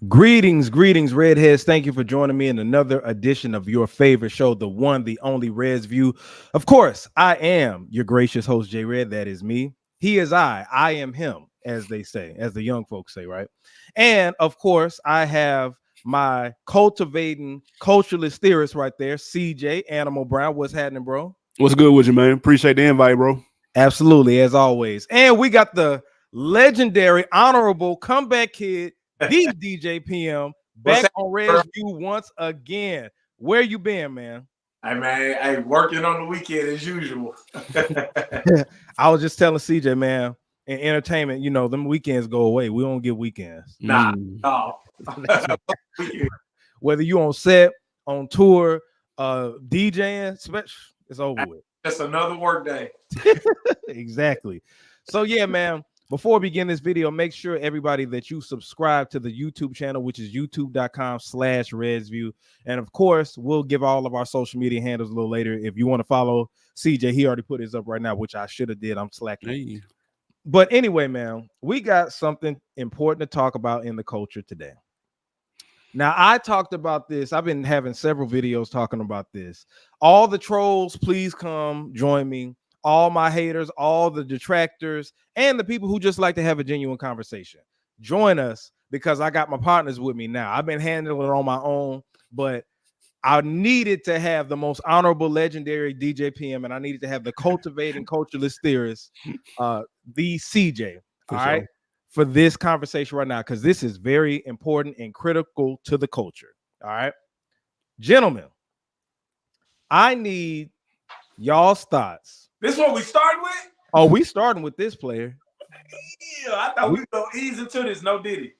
Greetings, redheads. Thank you for joining me in another edition of your favorite show, the one, the only Red's View. Of course, I am your gracious host, J Red. That is me. He is I am him, as they say, as the young folks say, right? And of course, I have my cultivating culturalist theorist right there, CJ Animal Brown. What's happening, bro? What's good with you, man? Appreciate the invite, bro. Absolutely, as always. And we got the legendary, honorable comeback kid, the DJ PM, back on Red's View once again. Where you been, man? Hey, man, hey, working on the weekend as usual. I was just telling CJ, man, in entertainment, you know, them weekends go away. We don't get weekends. No. Whether you on set, on tour, DJing, it's over with. That's another work day. Exactly. So yeah, man, before we begin this video, make sure everybody that you subscribe to the YouTube channel, which is youtube.com/RedsView. And of course, we'll give all of our social media handles a little later. If you want to follow CJ, he already put his up right now, which I should have did. I'm slacking. Hey. But anyway, man, we got something important to talk about in the culture today. Now, I talked about this. I've been having several videos talking about this. All the trolls, please come join me. All my haters, all the detractors, and the people who just like to have a genuine conversation. Join us because I got my partners with me now. I've been handling it on my own, but I needed to have the most honorable, legendary DJ PM, and I needed to have the cultivating culturalist theorist, the CJ. All right. For this conversation right now, because this is very important and critical to the culture. All right, gentlemen, I need y'all's thoughts. This what we started with? Oh, we starting with this player. Yeah, I thought we were gonna ease into this. No Diddy.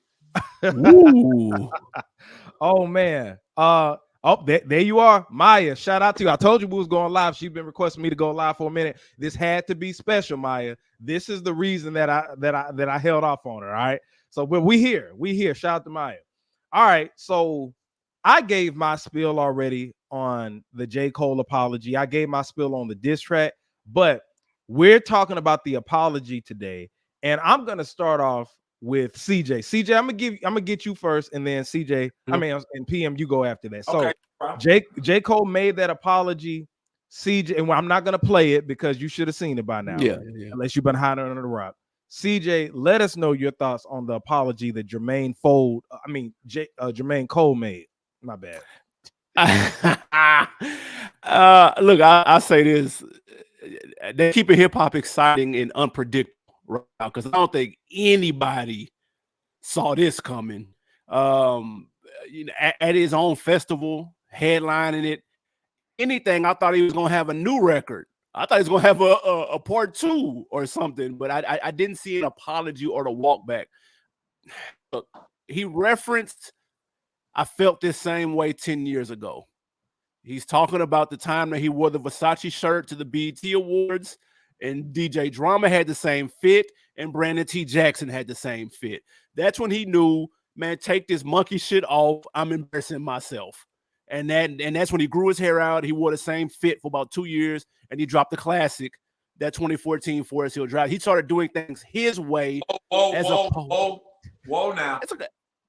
Oh man. There you are, Maya. Shout out to you. I told you we was going live. She's been requesting me to go live for a minute. This had to be special, Maya. This is the reason that I held off on her. All right. So we here. Shout out to Maya. All right. So I gave my spiel already on the J. Cole apology. I gave my spiel on the diss track, but we're talking about the apology today. And I'm gonna start off with CJ. CJ, I'm gonna get you first, and then CJ, and PM, you go after that. So okay. J. Cole made that apology. CJ, and I'm not gonna play it because you should have seen it by now. Yeah. Unless you've been hiding under the rock. CJ, let us know your thoughts on the apology that Jermaine Cole made. My bad. Look, I say this. They keep hip hop exciting and unpredictable. Right now, because I don't think anybody saw this coming. At his own festival, headlining it, anything. I thought he was gonna have a new record. I thought he was gonna have a part 2 or something, but I didn't see an apology or the walk back. Look, he referenced, I felt this same way 10 years ago. He's talking about the time that he wore the Versace shirt to the BET Awards. And DJ Drama had the same fit, and Brandon T. Jackson had the same fit. That's when he knew, man, take this monkey shit off. I'm embarrassing myself. And that's when he grew his hair out. He wore the same fit for about 2 years, and he dropped the classic, that 2014 Forest Hill Drive. He started doing things his way. Whoa now.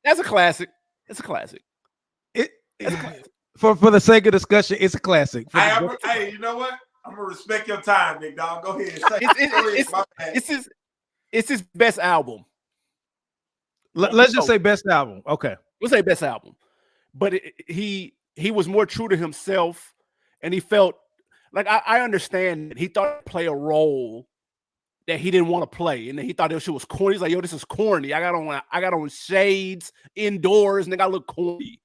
That's a classic. It's a classic. For the sake of discussion, it's a classic. Hey, you know what? I'm gonna respect your time, big dog. Go ahead. It's his best album. Let's just say best album. Okay, we'll say best album. But he was more true to himself, and he felt like I understand that he thought he'd play a role that he didn't want to play, and then he thought that shit was corny. He's like, "Yo, this is corny. I got on shades indoors, and they got to look corny."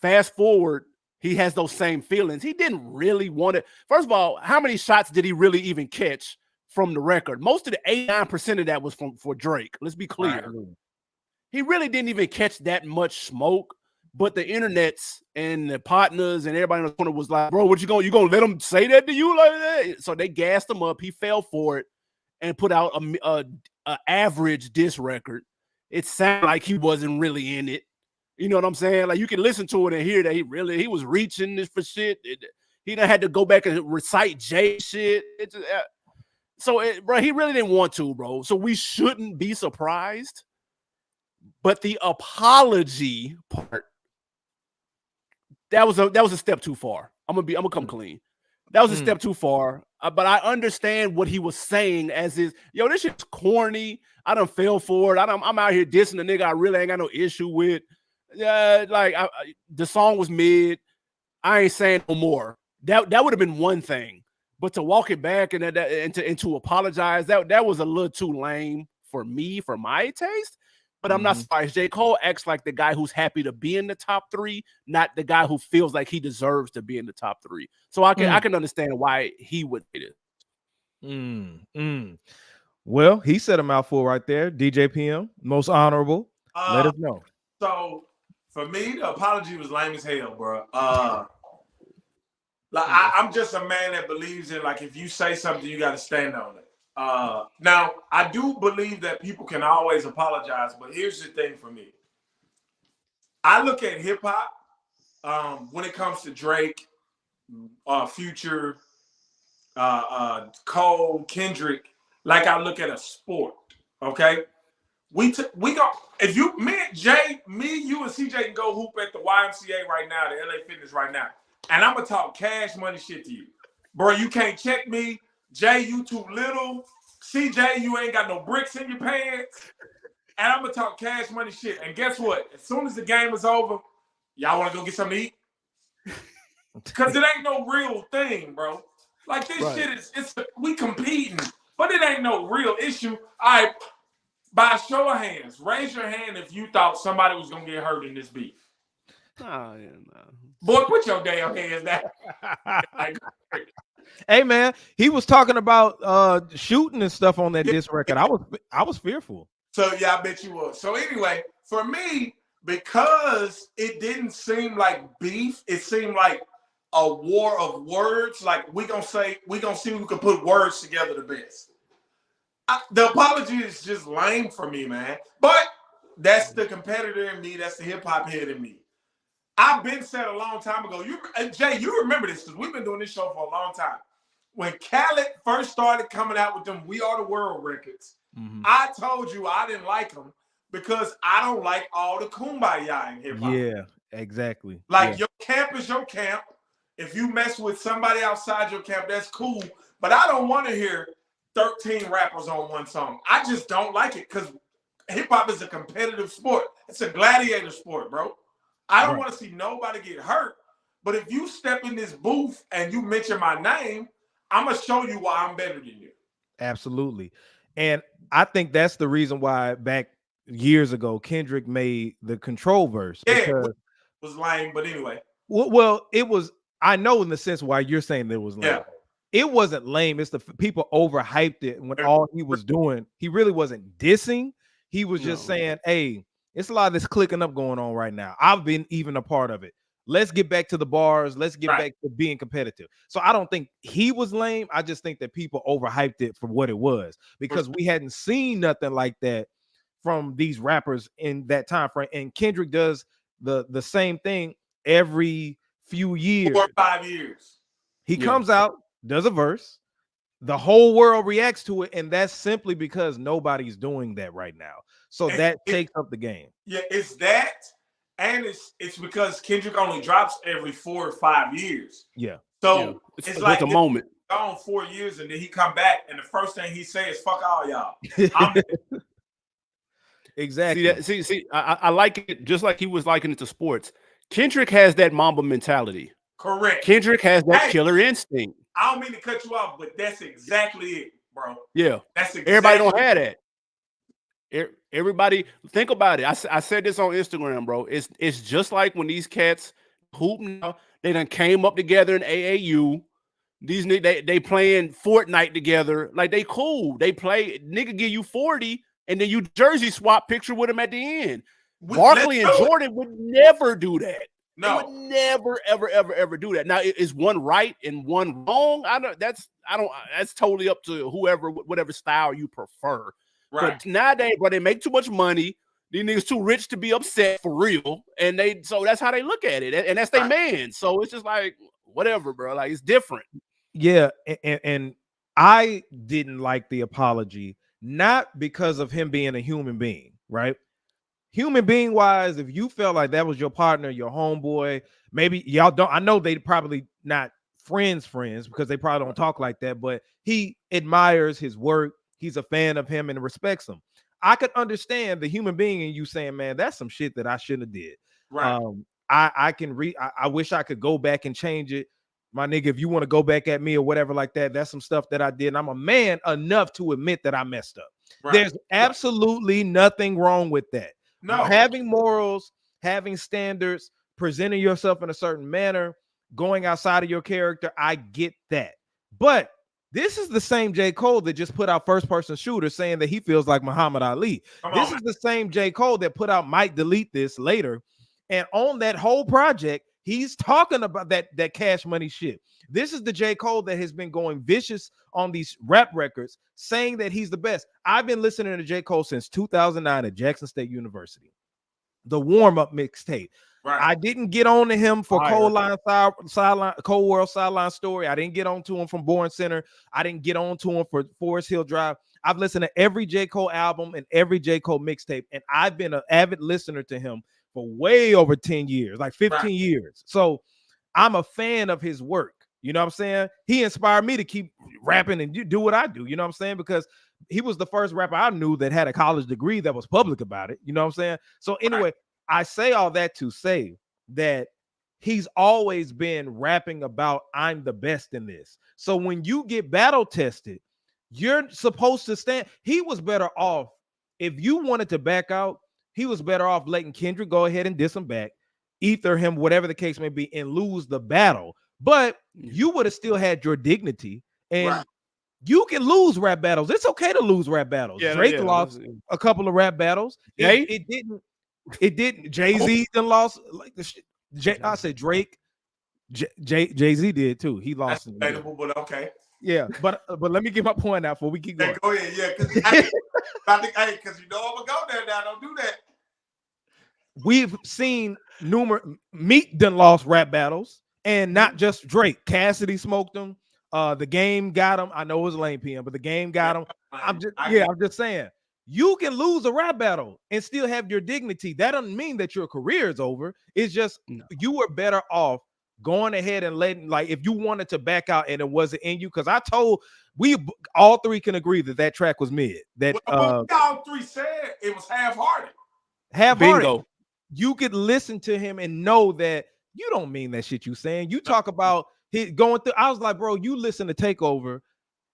Fast forward. He has those same feelings. He didn't really want it. First of all, how many shots did he really even catch from the record? Most of the 89% of that was for Drake. Let's be clear. Right. He really didn't even catch that much smoke. But the internets and the partners and everybody in the corner was like, "Bro, you gonna let him say that to you like that?" So they gassed him up. He fell for it and put out a average diss record. It sounded like he wasn't really in it. You know what I'm saying? Like, you can listen to it and hear that he was reaching this for shit. He done had to go back and recite Jay shit. Bro, he really didn't want to, bro. So we shouldn't be surprised. But the apology part, that was a step too far. I'm gonna come clean. That was a step too far. But I understand what he was saying as is, yo, this shit's corny. I done fell for it. I'm out here dissing the nigga I really ain't got no issue with. The song was mid. I ain't saying no more. That would have been one thing. But to walk it back and to apologize, that was a little too lame for me, for my taste. But I'm not surprised. J. Cole acts like the guy who's happy to be in the top 3, not the guy who feels like he deserves to be in the top 3. So I can understand why he would do it. Well, he said a mouthful right there. DJ PM, most honorable. Let us know. So for me, the apology was lame as hell, bro. I'm just a man that believes in, like, if you say something, you got to stand on it. Now, I do believe that people can always apologize, but here's the thing for me. I look at hip hop when it comes to Drake, Future, Cole, Kendrick, like I look at a sport. Okay, we go. If you, you and CJ can go hoop at the YMCA right now, the LA Fitness right now, and I'm gonna talk cash money shit to you, bro. You can't check me. Jay, you too little. CJ, you ain't got no bricks in your pants. And I'm gonna talk cash money shit. And guess what? As soon as the game is over, y'all wanna go get something to eat? Because it ain't no real thing, bro. Like, this shit we competing, but it ain't no real issue. All right, by a show of hands, raise your hand if you thought somebody was gonna get hurt in this beef. No. Boy, put your damn hands down. Hey man, he was talking about shooting and stuff on that diss record. I was fearful. So yeah, I bet you was. So anyway, for me, because it didn't seem like beef, it seemed like a war of words. Like, we gonna see who can put words together the best. The apology is just lame for me, man. But that's the competitor in me. That's the hip hop head in me. I've been said a long time ago. Jay, you remember this because we've been doing this show for a long time. When Khaled first started coming out with them We Are the World records, I told you I didn't like them because I don't like all the kumbaya in hip hop. Yeah, exactly. Like, your camp is your camp. If you mess with somebody outside your camp, that's cool. But I don't want to hear 13 rappers on one song. I just don't like it because hip hop is a competitive sport. It's a gladiator sport, bro. I don't want to see nobody get hurt. But if you step in this booth and you mention my name, I'm going to show you why I'm better than you. Absolutely. And I think that's the reason why back years ago, Kendrick made the Control verse. Yeah, it was lame, but anyway. Well, it was, I know in the sense why you're saying that it was lame. Yeah. It wasn't lame. It's the people overhyped it when all he was doing, he really wasn't dissing. He was just saying, hey, it's a lot of this clicking up going on right now. I've been even a part of it. Let's get back to the bars. Let's get back to being competitive. So I don't think he was lame. I just think that people overhyped it for what it was because we hadn't seen nothing like that from these rappers in that time frame. And Kendrick does the same thing every few years. 4 or 5 years. He comes out, does a verse. The whole world reacts to it, and that's simply because nobody's doing that right now. So that takes up the game. Yeah, it's that, and it's because Kendrick only drops every 4 or 5 years. Yeah. So it's like a moment. Gone 4 years, and then he come back, and the first thing he says, "Fuck all y'all." Exactly. See, I like it just like he was liking it to sports. Kendrick has that Mamba mentality. Correct. Kendrick has that killer instinct. I don't mean to cut you off, but that's exactly it, bro. Yeah. That's exactly everybody don't have that. Everybody, think about it. I said this on Instagram, bro. It's just like when these cats hoop now, they done came up together in AAU. These they playing Fortnite together. Like, they cool. They play, nigga give you 40, and then you jersey swap picture with them at the end. Barkley and Jordan would never do that. No, they would never, ever do that. Now, is one right and one wrong? That's totally up to whoever, whatever style you prefer. Right. But nowadays, bro, they make too much money. These niggas too rich to be upset for real. And so that's how they look at it. And that's their man. So it's just like, whatever, bro. Like, it's different. Yeah. And I didn't like the apology, not because of him being a human being, right? human being wise, if you felt like that was your partner, your homeboy, maybe y'all don't. I know they probably not friends because they probably don't talk like that, but he admires his work. He's a fan of him and respects him. I could understand the human being in you saying, man, that's some shit that I shouldn't have did. Right. I can read. I wish I could go back and change it. My nigga, if you want to go back at me or whatever like that, that's some stuff that I did. And I'm a man enough to admit that I messed up. Right. There's absolutely nothing wrong with that. No. Having morals, having standards, presenting yourself in a certain manner, going outside of your character, I get that. But this is the same J. Cole that just put out First Person Shooter saying that he feels like Muhammad Ali. This is the same J. Cole that put out Might Delete This later. And on that whole project, he's talking about that Cash Money shit. This is the J. Cole that has been going vicious on these rap records, saying that he's the best. I've been listening to J. Cole since 2009 at Jackson State University. The warm-up mixtape. Right. I didn't get on to him for Cold World Sideline Story. I didn't get on to him from Born Center. I didn't get on to him for Forest Hill Drive. I've listened to every J. Cole album and every J. Cole mixtape, and I've been an avid listener to him for way over 10 years, like 15 years. So I'm a fan of his work. You know what I'm saying? He inspired me to keep rapping and do what I do. You know what I'm saying? Because he was the first rapper I knew that had a college degree that was public about it. You know what I'm saying? So anyway, I say all that to say that he's always been rapping about I'm the best in this. So when you get battle tested, you're supposed to stand. He was better off if you wanted to back out. He was better off letting Kendrick go ahead and diss him back, ether him, whatever the case may be, and lose the battle. But you would have still had your dignity, and you can lose rap battles. It's okay to lose rap battles. Drake lost a couple of rap battles. It didn't. Jay-Z then lost like the shit. I said Drake. Jay-Z did too. He lost. That's debatable, but okay. Yeah, but let me get my point out before we keep going. Go ahead, yeah, because you know I'm gonna go there now. Don't do that. We've seen Meek done lost rap battles, and not just Drake. Cassidy smoked him. The Game got him. I know it was lame PM, but the Game got him. I'm just saying you can lose a rap battle and still have your dignity. That doesn't mean that your career is over. It's just you were better off going ahead and letting, like, if you wanted to back out and it wasn't in you, because we all three can agree that track was mid. That all three said it was half-hearted. Half-hearted. You could listen to him and know that you don't mean that shit you saying. You talk about he going through. I was like, bro, you listen to Takeover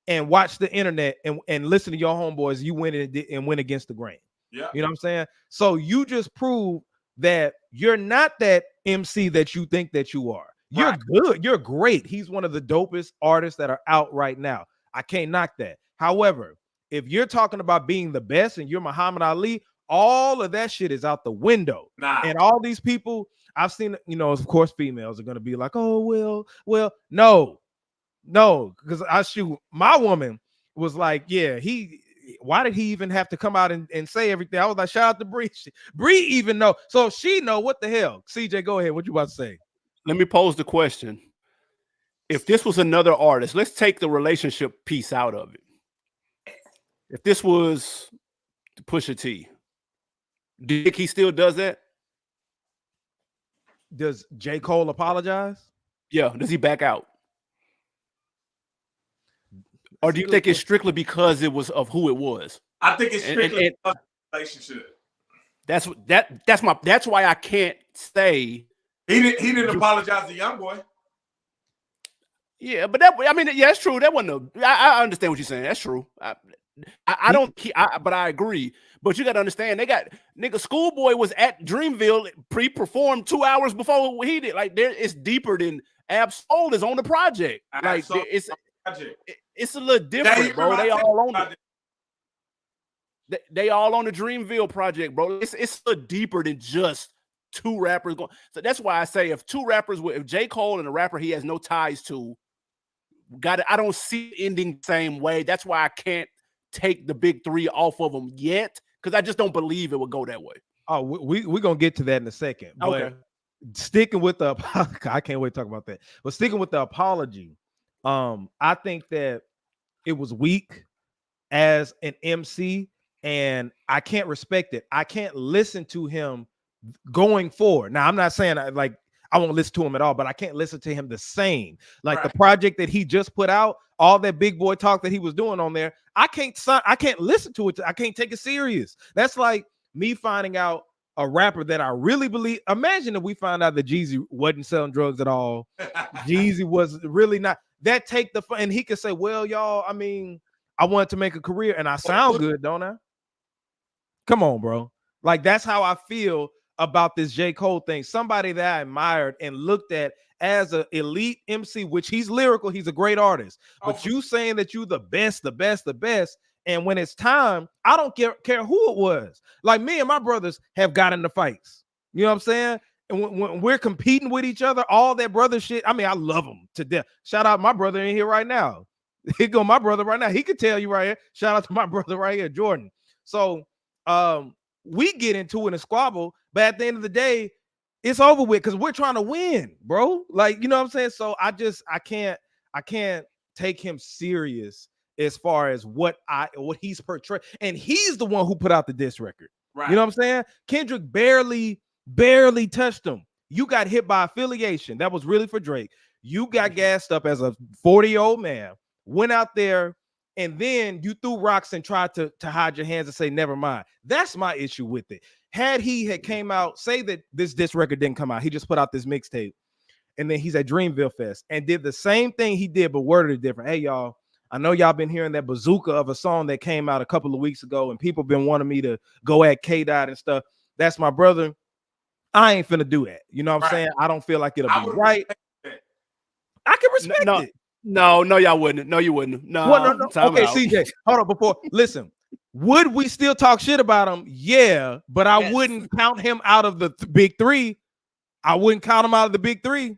and watch the internet and listen to your homeboys. You went and went against the grain. Yeah, you know what I'm saying. So you just prove that you're not that MC that you think that you are. You're good. You're great. He's one of the dopest artists that are out right now. I can't knock that. However, if you're talking about being the best and you're Muhammad Ali, all of that shit is out the window. And all these people I've seen, you know, of course, females are going to be like, oh, well, no, because my woman was like, yeah, why did he even have to come out and say everything? I was like, shout out to Bree. Bree even know. So she know what the hell. CJ, go ahead. What you about to say? Let me pose the question. If this was another artist, let's take the relationship piece out of it. If this was Pusha T, do you think he still does that? Does J. Cole apologize? Yeah. Does he back out? Or do you think it's strictly because it was of who it was? I think it's strictly because of the relationship. That's why I can't say he didn't apologize to YoungBoy. Yeah, but that's true. That wasn't I understand what you're saying. That's true. But I agree. But you got to understand, they got Schoolboy was at Dreamville pre-performed 2 hours before he did. Like, it's deeper than Ab Soul is on the project. Like, it's a little different, bro. They all on the Dreamville project, bro. It's a little deeper than just two rappers going. So that's why I say if J. Cole and a rapper he has no ties to, I don't see it ending the same way. That's why I can't take the big three off of them yet, because I just don't believe it would go that way. Oh, we're gonna get to that in a second. Okay. But sticking with the I can't wait to talk about that. But sticking with the apology, I think that it was weak as an MC and I can't respect it. I can't listen to him going forward. Now, I'm not saying I won't listen to him at all, but I can't listen to him the same. Like the project that he just put out, all that big boy talk that he was doing on there, I can't listen to it. I can't take it serious. That's like me finding out a rapper that I really believe. Imagine if we found out that Jeezy wasn't selling drugs at all. Jeezy was really not. That take the fun, and he could say, well, y'all, I mean, I wanted to make a career, and I sound good, don't I? Come on, bro. Like, that's how I feel about this J. Cole thing. Somebody that I admired and looked at as an elite MC, which he's lyrical, he's a great artist. But you saying that you the best, and when it's time, I don't care who it was. Like, me and my brothers have got into fights. You know what I'm saying? And when we're competing with each other, all that brother shit, I mean, I love them to death. Shout out my brother in here right now. Here go my brother right now. He could tell you right here. Shout out to my brother right here, Jordan. So we get into it and squabble, but at the end of the day, it's over with because we're trying to win, bro. Like, you know what I'm saying? So I can't take him serious as far as what he's portrayed. And he's the one who put out the diss record. Right. You know what I'm saying? Kendrick barely touched him. You got hit by affiliation. That was really for Drake. You got gassed up as a 40-year-old man, went out there, and then you threw rocks and tried to hide your hands and say, never mind. That's my issue with it. Had came out, say that this record didn't come out, he just put out this mixtape, and then he's at Dreamville Fest and did the same thing he did, but worded it different. Hey, y'all, I know y'all been hearing that bazooka of a song that came out a couple of weeks ago, and people been wanting me to go at K-Dot and stuff. That's my brother. I ain't finna do that. You know what I'm saying? I don't feel like it'll be right. I can respect it. No, y'all wouldn't. No, you wouldn't. No. Well, no. Okay, CJ, hold on. Before, listen, would we still talk shit about him? Yeah, but I wouldn't count him out of the big three. I wouldn't count him out of the big three.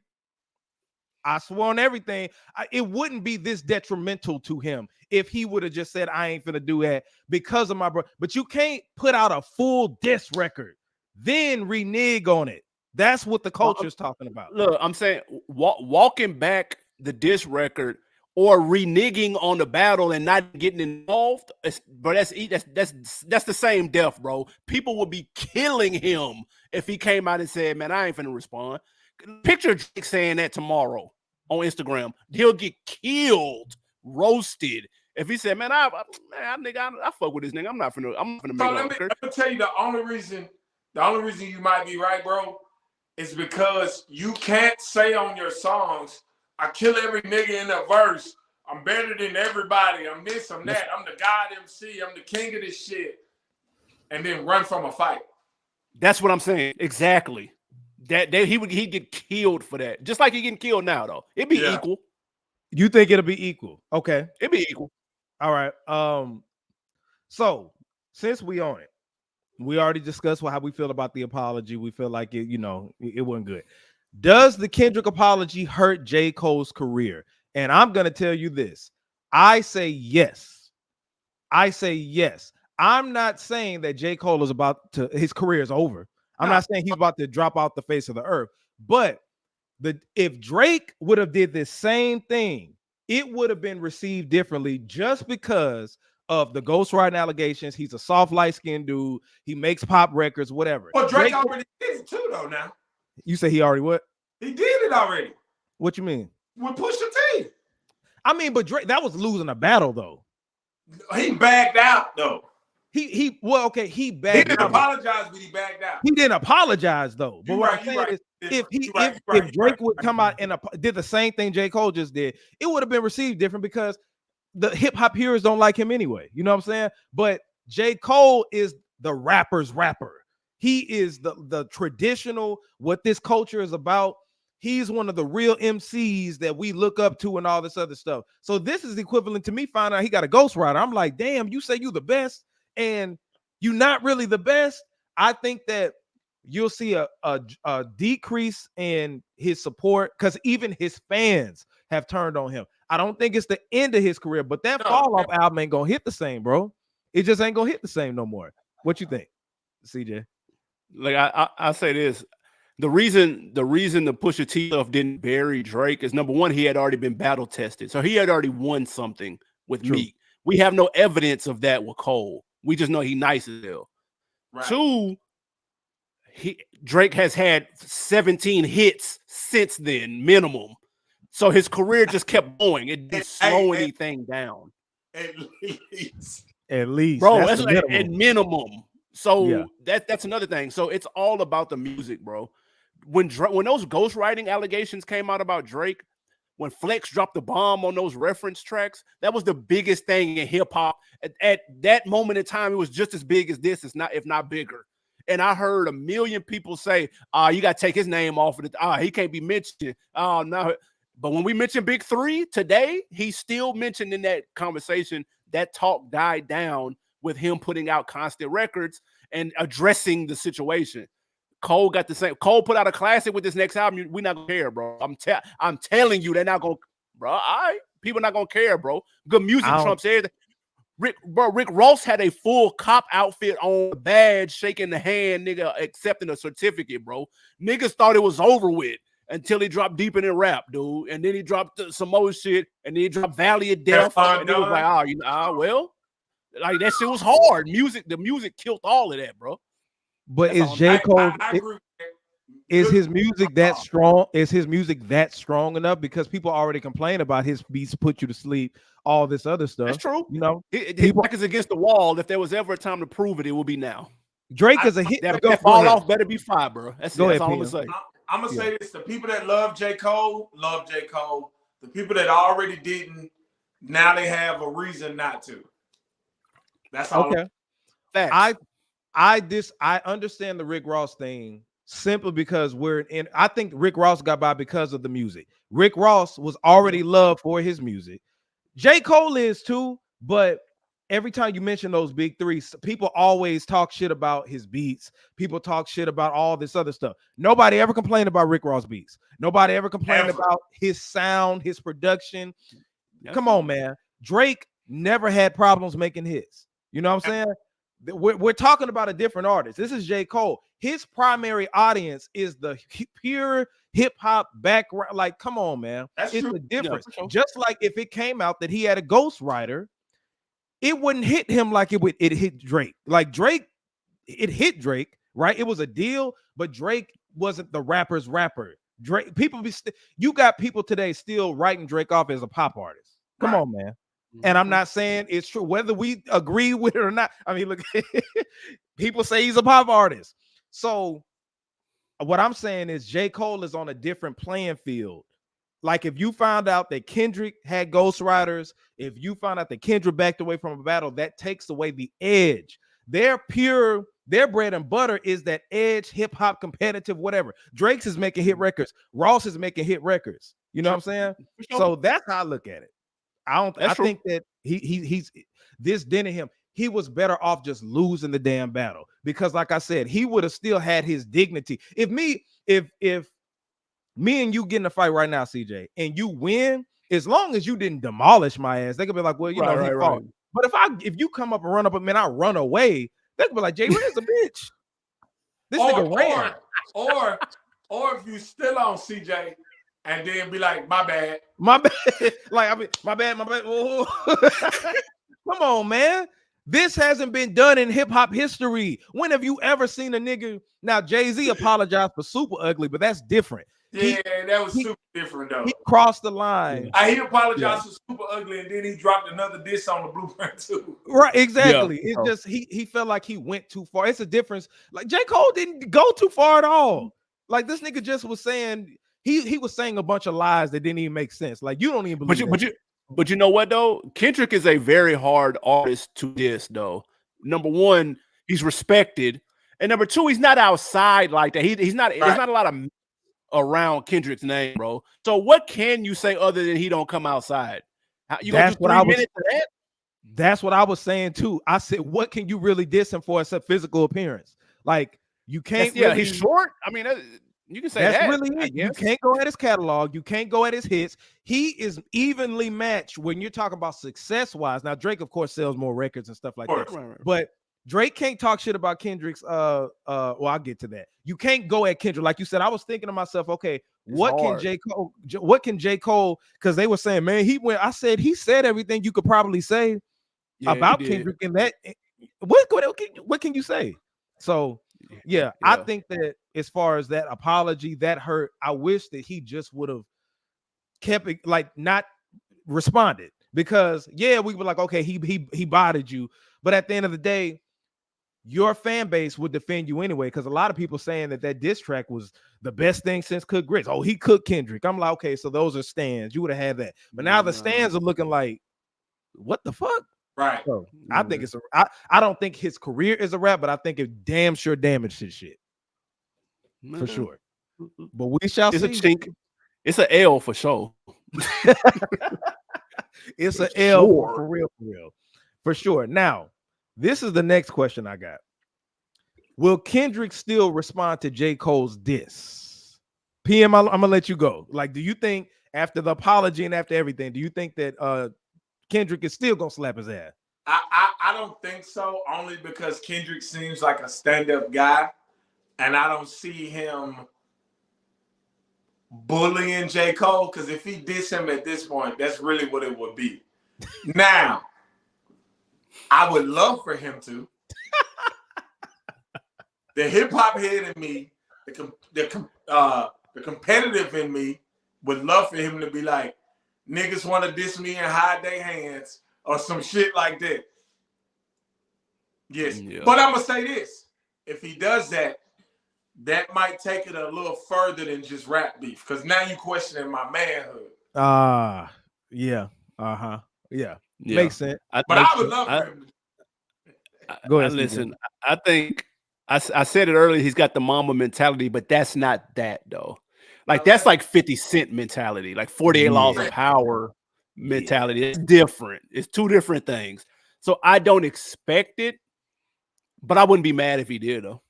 I swear on everything. It wouldn't be this detrimental to him if he would have just said, I ain't finna do that because of my brother. But you can't put out a full diss record, then renege on it. That's what the culture's talking about. Look, I'm saying walking back the diss record or reneging on the battle and not getting involved, but that's the same death, bro. People would be killing him if he came out and said, man, I ain't finna respond. Picture Drake saying that tomorrow on Instagram. He'll get killed, roasted. If he said, man, I fuck with this nigga. I'm finna make let me tell you the only reason you might be right, bro, is because you can't say on your songs, I kill every nigga in a verse. I'm better than everybody. I'm this, I'm that. I'm the God MC. I'm the king of this shit. And then run from a fight. That's what I'm saying. Exactly. He'd get killed for that. Just like he getting killed now, though. It'd be equal. You think it'll be equal? Okay. It'd be equal. All right. So since we on it, we already discussed how we feel about the apology. We feel like it, it wasn't good. Does the Kendrick apology hurt J. Cole's career? And I'm going to tell you this. I say yes. I'm not saying that J. Cole is his career is over. I'm not saying he's about to drop off the face of the earth. But if Drake would have did this same thing, it would have been received differently just because of the ghostwriting allegations. He's a soft, light-skinned dude. He makes pop records, whatever. But Drake already did it too, though, now. You say he already what? He did it already. What you mean? With Pusha T. I mean, but Drake, that was losing a battle, though. He backed out, though. He backed out. He didn't apologize, but he backed out. He didn't apologize, though. But what I'm saying is, if Drake would come out and did the same thing J. Cole just did, it would have been received different because the hip-hop heroes don't like him anyway. You know what I'm saying? But J. Cole is the rapper's rapper. He is the traditional, what this culture is about. He's one of the real MCs that we look up to and all this other stuff. So this is equivalent to me finding out he got a ghostwriter. I'm like, damn, you say you the best and you're not really the best. I think that you'll see a decrease in his support because even his fans have turned on him. I don't think it's the end of his career, but that fall off album ain't gonna hit the same, bro. It just ain't gonna hit the same no more. What you think, CJ? Like I say this. The reason the Pusha T stuff didn't bury Drake is, number one, he had already been battle tested. So he had already won something with Meek. We have no evidence of that with Cole. We just know he nice as hell. Right. 2, Drake has had 17 hits since then, minimum. So his career just kept going. It didn't slow anything down. At least. Bro, that's that's at minimum. So that's another thing. So it's all about the music, bro. When those ghostwriting allegations came out about Drake, when Flex dropped the bomb on those reference tracks, that was the biggest thing in hip hop. At that moment in time, it was just as big as this, if not bigger. And I heard a million people say, you got to take his name off of it. He can't be mentioned. Oh, no. But when we mentioned Big 3 today, he's still mentioned in that conversation. That talk died down with him putting out constant records and addressing the situation. Cole got the same. Cole put out a classic with this next album. We're not gonna care, bro. I'm telling you, they're not gonna, bro. All right, people not gonna care, bro. Good music trumps everything. Rick Ross had a full cop outfit on, badge, shaking the hand, nigga, accepting a certificate, bro. Niggas thought it was over with until he dropped Deep in the Rap, dude. And then he dropped some more shit, and then he dropped Valley of Death. And it was like, well, like that shit was hard. The music killed all of that, bro. But is J. Cole, is his music that strong? Is his music that strong enough? Because people already complain about his beats put you to sleep, all this other stuff. That's true. You know, his back is against the wall. If there was ever a time to prove it, it will be now. Drake is a hit. That fall off better be 5, bro. That's all I'm gonna say. I'm gonna say this: the people that love J. Cole love J. Cole. The people that already didn't, now they have a reason not to. That's all. Okay. I understand the Rick Ross thing simply because I think Rick Ross got by because of the music. Rick Ross was already loved for his music. J. Cole is too, but every time you mention those big 3, people always talk shit about his beats. People talk shit about all this other stuff. Nobody ever complained about Rick Ross beats. Nobody ever complained about his sound, his production. Come on, man. Drake never had problems making hits. You know what I'm saying? We're talking about a different artist. This is J. Cole. His primary audience is the pure hip hop background. Like, come on, man. It's a difference. Yeah, sure. Just like if it came out that he had a ghostwriter, it wouldn't hit him like it hit Drake. Like Drake, it hit Drake, right? It was a deal, but Drake wasn't the rapper's rapper. Drake, you got people today still writing Drake off as a pop artist. Come on, man. And I'm not saying it's true, whether we agree with it or not. I mean, look, people say he's a pop artist. So what I'm saying is J. Cole is on a different playing field. Like if you found out that Kendrick had ghostwriters, if you found out that Kendrick backed away from a battle, that takes away the edge. Their bread and butter is that edge, hip hop, competitive, whatever. Drake's is making hit records. Ross is making hit records. You know what I'm saying? So that's how I look at it. I think that he's this didn't him. He was better off just losing the damn battle because, like I said, he would have still had his dignity. If me and you get in a fight right now, CJ, and you win, as long as you didn't demolish my ass, they could be like, well, you know, he fought. But if you come up and run up and man, I run away, they could be like, Jay Red's a bitch. This nigga ran. Or if you still on CJ. And then be like, my bad. Like, I mean, my bad. Come on, man. This hasn't been done in hip hop history. When have you ever seen a nigga? Now, Jay-Z apologized for Super Ugly, but that's different. Yeah, that was super different, though. He crossed the line. He apologized for Super Ugly, and then he dropped another diss on the Blueprint, too. Right, exactly. Yeah. It's just, he felt like he went too far. It's a difference. Like, J. Cole didn't go too far at all. Like, this nigga just was saying... He was saying a bunch of lies that didn't even make sense. Like you don't even believe. But you know what though? Kendrick is a very hard artist to diss though. Number one, he's respected, and number two, he's not outside like that. He's not. Right. There's not a lot of around Kendrick's name, bro. So what can you say other than he don't come outside? That's what I was saying too. I said, what can you really diss him for except physical appearance? Like you can't. He's short. I mean. You can say that's really it. You can't go at his catalog. You can't go at his hits. He is evenly matched when you're talking about success-wise. Now, Drake, of course, sells more records and stuff like that. Right. But Drake can't talk shit about Kendrick's. Well, I'll get to that. You can't go at Kendrick. Like you said, I was thinking to myself, okay, what can J. Cole, because they were saying, man, he said everything you could probably say about Kendrick, and that what can you say? So yeah, I think that as far as that apology, that hurt. I wish that he just would have kept it, like, not responded, because yeah, we were like, okay, he bodied you, but at the end of the day, your fan base would defend you anyway, because a lot of people saying that diss track was the best thing since Cook Grits. Oh, he cooked Kendrick. I'm like, okay, so those are stands. You would have had that, but now the stands are looking like, what the fuck? Right. So I think it's I don't think his career is a wrap, but I think it damn sure damaged his shit for sure. But we shall see. It's a chink. It's an L for sure. It's an L for real, for sure. Now, this is the next question I got. Will Kendrick still respond to J. Cole's diss? PM, I'm gonna let you go. Like, do you think after the apology and after everything, do you think that Kendrick is still gonna slap his ass? I don't think so, only because Kendrick seems like a stand-up guy, and I don't see him bullying J. Cole, because if he diss him at this point, that's really what it would be. Now, I would love for him to. The hip-hop head in me, the competitive in me would love for him to be like, niggas want to diss me and hide their hands or some shit like that. Yes. Yeah. But I'm going to say this. If he does that, that might take it a little further than just rap beef, because now you questioning my manhood. Yeah. Yeah. Makes sense. I would love for him to. Go ahead. Listen, I think I said it earlier, he's got the mama mentality, but that's not that though. Like, that's like 50 Cent mentality, like 48 Laws of Power mentality. It's different. It's two different things. So I don't expect it, but I wouldn't be mad if he did though.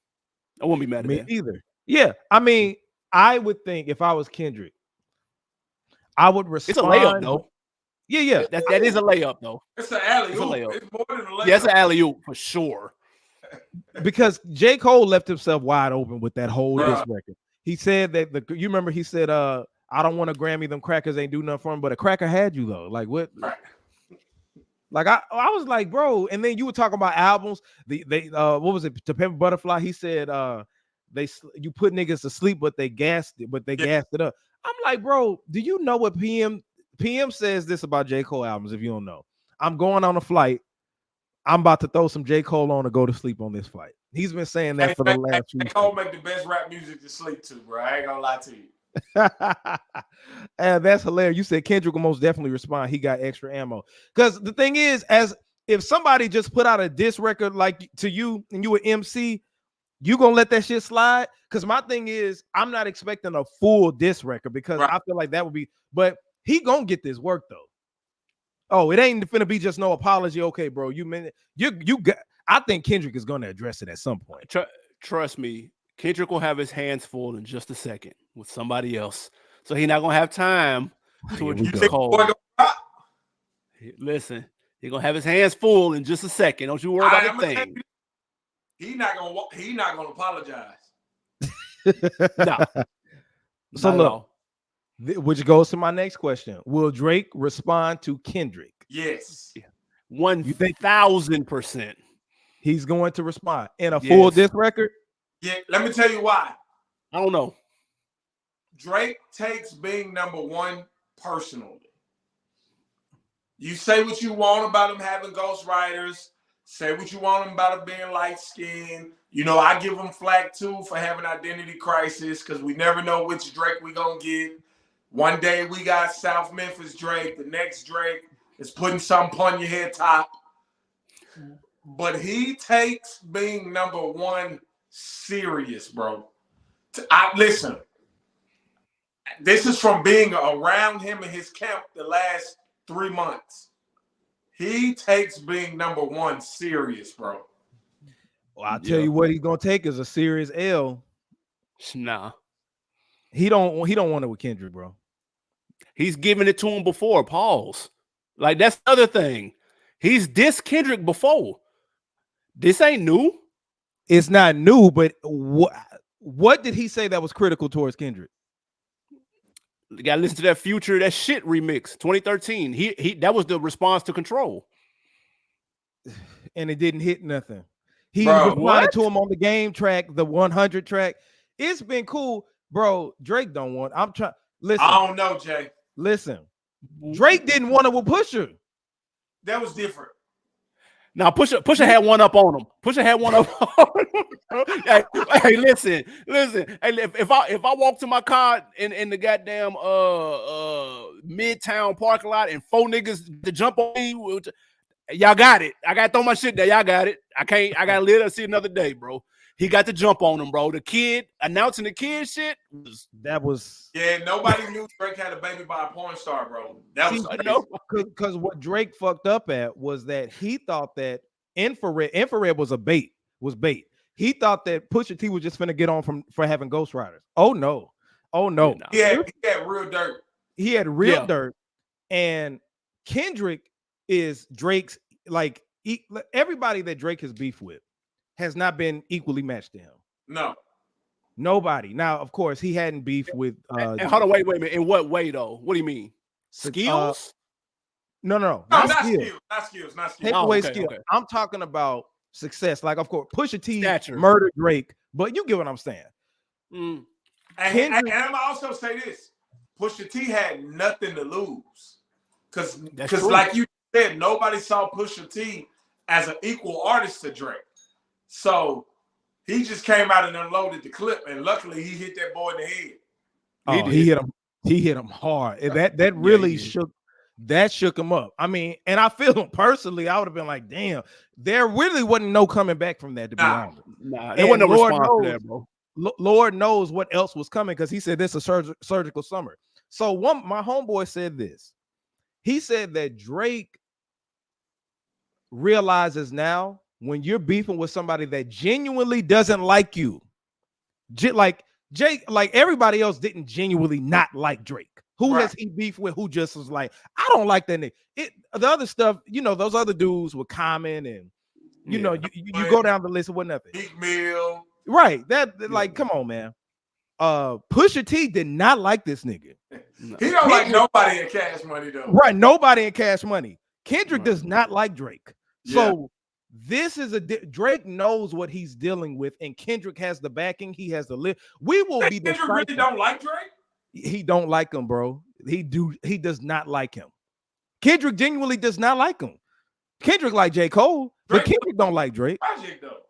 I wouldn't be mad at that either. Yeah, I mean, I would think if I was Kendrick, I would respond. It's a layup though. Yeah. That is a layup though. It's an alley-oop. It's more than a layup. Yeah, it's an alley-oop for sure. Because J. Cole left himself wide open with that whole diss record. He said that you remember he said, I don't want a Grammy, them crackers ain't do nothing for him, but a cracker had you though. Like, what? Like, I was like, bro, and then you were talking about albums. What was it? To Pimp a Butterfly. He said you put niggas to sleep, but they gassed it up. I'm like, bro, do you know what PM says this about J. Cole albums? If you don't know, I'm going on a flight. I'm about to throw some J. Cole on to go to sleep on this flight. He's been saying that for the last few. J. Cole make the best rap music to sleep to, bro. I ain't gonna lie to you. And that's hilarious. You said Kendrick will most definitely respond. He got extra ammo. Because the thing is, as if somebody just put out a diss record like to you and you were MC, you gonna let that shit slide? Because my thing is, I'm not expecting a full diss record, because I feel like that would be, but he gonna get this work though. Oh, it ain't finna be just no apology. Okay, bro, you got. I think Kendrick is gonna address it at some point. Trust me, Kendrick will have his hands full in just a second with somebody else, so he's not gonna have time to address Cole. Listen, he's gonna have his hands full in just a second. Don't you worry about a thing. He's not gonna apologize. No. So look, which goes to my next question: will Drake respond to Kendrick? Yes. 1,000%. He's going to respond in a full diss record? Yeah, let me tell you why. I don't know. Drake takes being number one personally. You say what you want about him having ghostwriters. Say what you want him about him being light-skinned. You know, I give him flack too for having identity crisis, because we never know which Drake we gonna get. One day we got South Memphis Drake. The next Drake is putting something on your head top. But he takes being number one serious, bro. Listen, this is from being around him in his camp the last 3 months. He takes being number one serious, bro. Well, I'll tell you what he's gonna take is a serious L. Nah. He don't want it with Kendrick, bro. He's given it to him before. Pause. Like, that's the other thing. He's dissed Kendrick before. This ain't new. It's not new, but what did he say that was critical towards Kendrick? You gotta listen to that Future, that shit remix, 2013. He that was the response to Control. and it didn't hit nothing. He Bro, responded to him on the game track, the 100 track. It's been cool, bro. Drake don't want. I'm trying. Listen, I don't know, Jay. listen. Drake didn't want it with Pusha. That was different. Now Pusha had one up on him. Pusha had one up on him. Hey, listen. Hey, if I walk to my car in the goddamn Midtown parking lot and 4 niggas to jump on me, y'all got it. I gotta throw my shit there. Y'all got it. I gotta live to see another day, bro. He got to jump on him, bro. The kid announcing the kid shit was yeah. Nobody knew Drake had a baby by a porn star, bro. That was because what Drake fucked up at was that he thought that infrared was bait. He thought that Pusha T was just finna get on for having ghostwriters. Oh no. He had real dirt. He had real dirt, and Kendrick is Drake's like everybody that Drake has beef with has not been equally matched to him. No. Nobody. Now, of course, he hadn't beef with and hold on, wait a minute. In what way though? What do you mean? Skills? No. Not skills. Take away skills. Okay. I'm talking about success. Like, of course, Pusha T murdered Drake, but you get what I'm saying. And I'm gonna also say this: Pusha T had nothing to lose, because like you said, nobody saw Pusha T as an equal artist to Drake. So he just came out and unloaded the clip, and luckily he hit that boy in the head. Oh, he hit him hard. That really shook him up. I mean, and I feel him personally. I would have been like, damn, there really wasn't no coming back from that, to be honest. Nah, there wasn't no response to that, bro. Lord knows what else was coming, because he said this is a surgical summer. So my homeboy said this. He said that Drake realizes now, when you're beefing with somebody that genuinely doesn't like you, like Jake, like everybody else didn't genuinely not like Drake. Who has he beef with? Who just was like, I don't like that nigga. The other stuff, those other dudes were Common, and you go down the list of what nothing. Big Mill. Right. Like, come on, man. Pusha T did not like this nigga. He don't like nobody in Cash Money though. Right. Nobody in Cash Money. Kendrick does not like Drake. So this is Drake knows what he's dealing with, and Kendrick has the backing. He has the lift. We will be the Kendrick really don't like Drake. He don't like him, bro. He does not like him. Kendrick genuinely does not like him. Kendrick like J. Cole, but Kendrick don't like Drake. Project though.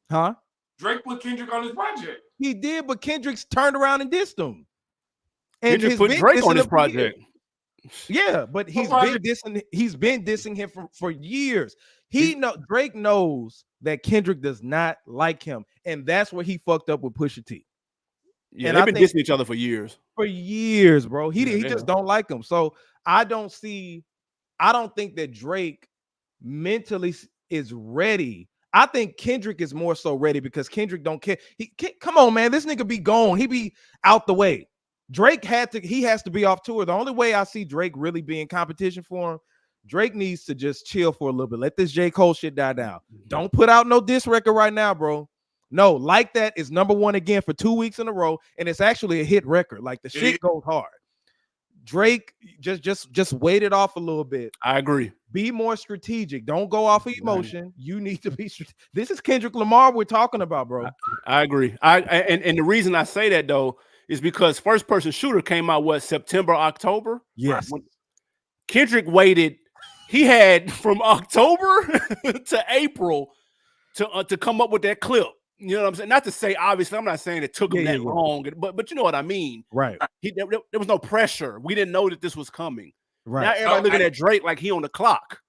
Huh? Drake put Kendrick on his project. He did, but Kendrick's turned around and dissed him. And Kendrick put Drake on his project. Yeah, but he's been dissing him for years. Drake knows that Kendrick does not like him, and that's where he fucked up with Pusha T. Yeah, and they've been dissing each other for years. For years, bro. He just don't like him. So I don't think that Drake mentally is ready. I think Kendrick is more so ready, because Kendrick don't care. Come on, man. This nigga be gone. He be out the way. Drake has to be off tour. The only way I see Drake really be in competition for him, Drake needs to just chill for a little bit. Let this J. Cole shit die down. Don't put out no diss record right now, bro. No, Like That is #1 again for 2 weeks in a row, and it's actually a hit record. Like, the shit goes hard. Drake, just wait it off a little bit. I agree. Be more strategic. Don't go off of emotion. You need to be strategic. This is Kendrick Lamar we're talking about, bro. I agree. And the reason I say that though is because First Person Shooter came out September, October. Yes. When Kendrick waited. He had from October to April to come up with that clip. You know what I'm saying? Not to say, obviously, I'm not saying it took him that long, but you know what I mean. Right. There was no pressure. We didn't know that this was coming. Right. Now everybody looking at Drake like he on the clock.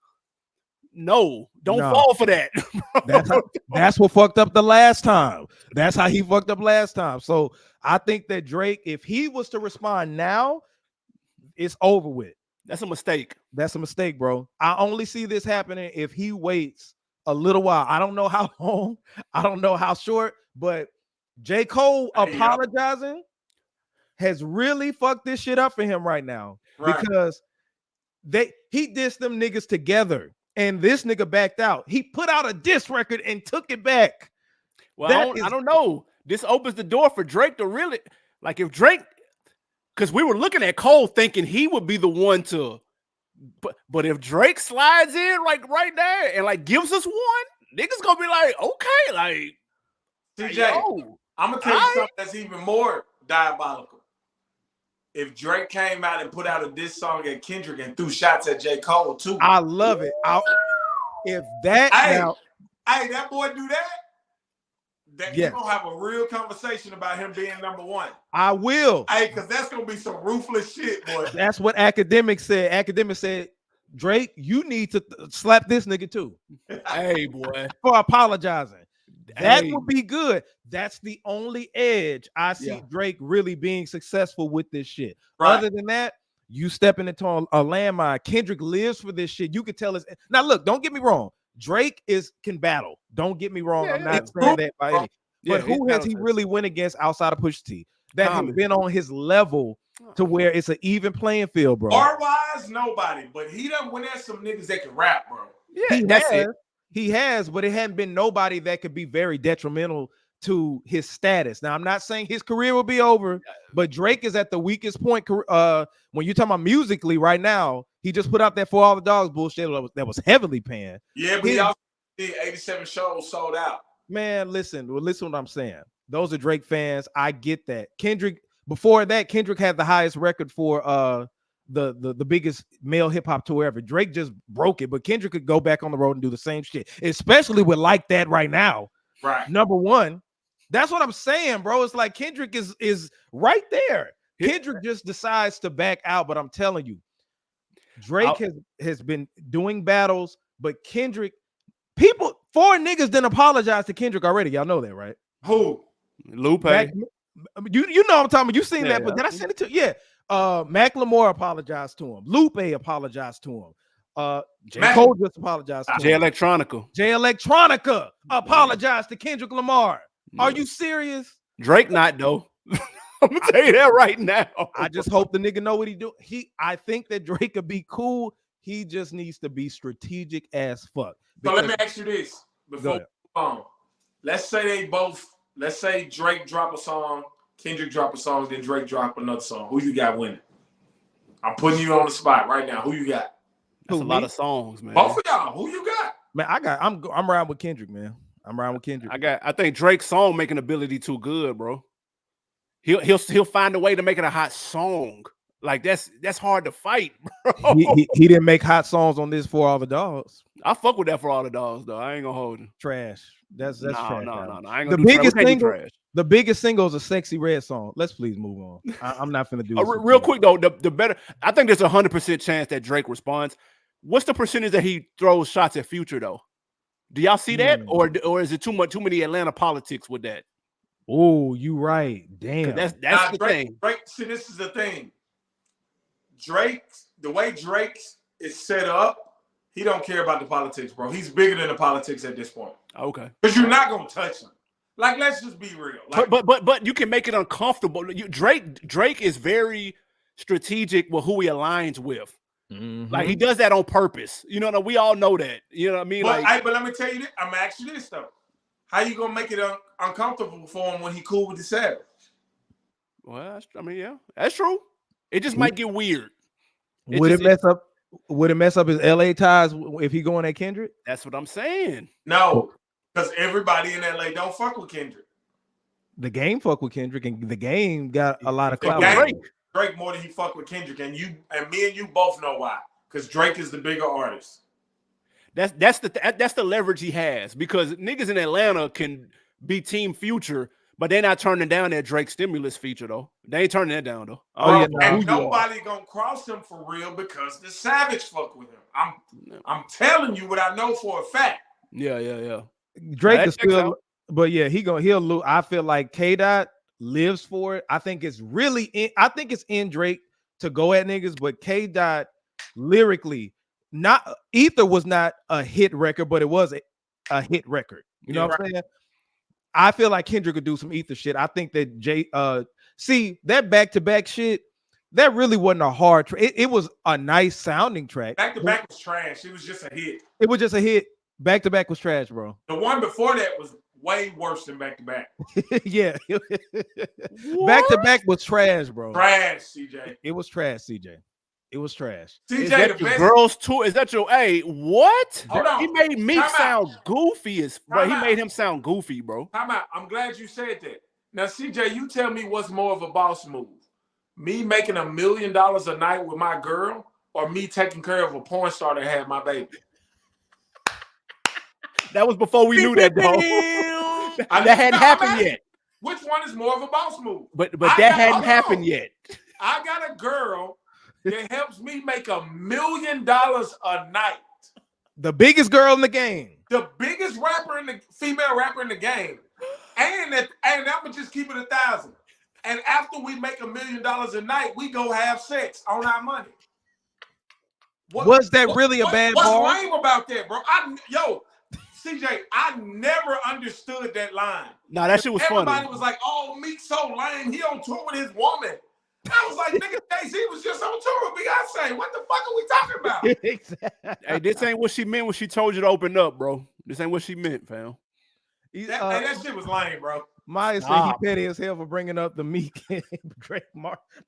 No, don't fall for that. That's what fucked up the last time. That's how he fucked up last time. So I think that Drake, if he was to respond now, it's over with. That's a mistake. That's a mistake, bro. I only see this happening if he waits a little while. I don't know how long. I don't know how short, but J. Cole apologizing has really fucked this shit up for him right now, because he dissed them niggas together, and this nigga backed out. He put out a diss record and took it back. Well, I don't know. This opens the door for Drake to really, like, if Drake, because we were looking at Cole thinking he would be the one to But if Drake slides in like right there and like gives us one, niggas gonna be like, okay, like CJ, yo, I'm gonna tell you something that's even more diabolical. If Drake came out and put out a diss song at Kendrick and threw shots at J. Cole too, I love it. If that hey, that boy do that, yes. you're gonna have a real conversation about him being number one. I will. Hey, because that's gonna be some ruthless shit, boy. That's what Academic said. Academic said, Drake, you need to slap this nigga too. Hey, boy, for apologizing. That Hey. would be good. That's the only edge I see Drake really being successful with this shit. Right. Other than that, you stepping into a landmine. Kendrick lives for this shit. You could tell us. Now, look, don't get me wrong. Drake can battle. Don't get me wrong. I'm not saying that by any. But who has he really went against outside of Pusha T that has been on his level to where it's an even playing field, bro? Bar-wise, nobody. But he done went at some niggas that can rap, bro. Yeah, He has, but it hadn't been nobody that could be very detrimental to his status. Now, I'm not saying his career will be over, but Drake is at the weakest point. When you're talking about musically right now, he just put out that For All the Dogs bullshit that was heavily panned. Yeah, but he also did 87 shows sold out. Man, listen what I'm saying. Those are Drake fans. I get that. Kendrick, before that, Kendrick had the highest record for the biggest male hip hop tour ever. Drake just broke it, but Kendrick could go back on the road and do the same shit, especially with Like That right now. Right. Number one. That's what I'm saying, bro. It's like Kendrick is right there. Kendrick just decides to back out, but I'm telling you, Drake has been doing battles, but Kendrick, foreign niggas didn't apologize to Kendrick already. Y'all know that, right? Who? Lupe. You know what I'm talking about. You seen that, but did I send it to you? Yeah. Macklemore apologized to him. Lupe apologized to him. J. Cole just apologized to him. Jay Electronica apologized to Kendrick Lamar. Are you serious? Drake not though. I'm gonna tell you that right now. I just hope the nigga know what he do. I think that Drake could be cool. He just needs to be strategic as fuck. So let me ask you this before we move on. Let's say Drake drop a song, Kendrick drop a song, then Drake drop another song. Who you got winning? I'm putting you on the spot right now. Who you got? That's a lot of songs, man. Both of y'all. Who you got? Man, I'm riding with Kendrick, man. I'm riding with Kendrick. I think Drake's song making ability too good, bro. He'll find a way to make it a hot song. Like that's hard to fight, bro. He didn't make hot songs on this For All the Dogs. I fuck with that For All the Dogs though. I ain't gonna hold it. Trash. That's trash. No. I ain't gonna trash. The biggest single is a Sexy Red song. Let's please move on. I'm not finna do this. Real quick though, the better. I think there's 100% chance that Drake responds. What's the percentage that he throws shots at Future though? Do y'all see that, or is it too many Atlanta politics with that? Oh, you right. Damn. That's the thing. Drake, see, this is the thing. Drake, the way Drake is set up, he don't care about the politics, bro. He's bigger than the politics at this point. Okay. Because you're not gonna touch him. Like, let's just be real. Like, but you can make it uncomfortable. Drake is very strategic with who he aligns with. Mm-hmm. Like he does that on purpose. You know, we all know that. You know what I mean? But let me tell you this. I'm gonna ask you this though. How you gonna make it uncomfortable for him when he cool with the Savage? Well, I mean, yeah, that's true. It just might get weird. Would it mess up his LA ties if he going at Kendrick? That's what I'm saying. No, because everybody in LA don't fuck with Kendrick. The game fuck with Kendrick, and the game got a lot of clout. Drake more than he fuck with Kendrick, and me and you both know why. Because Drake is the bigger artist. That's the leverage he has, because niggas in Atlanta can be Team Future, but they're not turning down that Drake stimulus feature though. They ain't turning that down though. And nobody gonna cross him for real because the Savage fuck with him. I'm telling you what I know for a fact. Yeah. Drake is still, but yeah, he'll lose. I feel like K-Dot lives for it. I think it's in Drake to go at niggas, but K-Dot lyrically, not Ether was not a hit record, but it was a hit record. You know what I'm saying? I feel like Kendrick could do some Ether shit. I think that see that back-to-back shit, that really wasn't a hard track. It was a nice sounding track. Back-to-back was trash. It was just a hit. It was just a hit. Back-to-back was trash, bro. The one before that was way worse than back-to-back. Yeah. Back-to-back was trash, bro. Trash, CJ. It was trash, CJ. It was trash. Is CJ, that the your best. girls tour? Is that your what? Hold on. He made Meek Time out. sound goofy as bro. Time He out. made him sound goofy, bro. Time out. I'm glad you said that. Now, CJ, you tell me what's more of a boss move. Me making $1 million a night with my girl, or me taking care of a porn star that had my baby? That was before we knew that, though. That hadn't happened yet. Which one is more of a boss move? But that hadn't happened yet. I got a girl that helps me make $1 million a night. The biggest girl in the game. The biggest rapper in the female rapper in the game. And I'm gonna just keep it 1,000. And after we make $1 million a night, we go have sex on our money. Was that really a bad bar? What's lame about that, bro? CJ, I never understood that line. Nah, that shit was funny. Everybody was like, "Oh, Meek's so lame. He on tour with his woman." I was like, "Nigga, Jay-Z was just on tour with Beyonce. What the fuck are we talking about?" Exactly. Hey, this ain't what she meant when she told you to open up, bro. This ain't what she meant, fam. That shit was lame, bro. Maya said he petty as hell for bringing up the Meek and Drake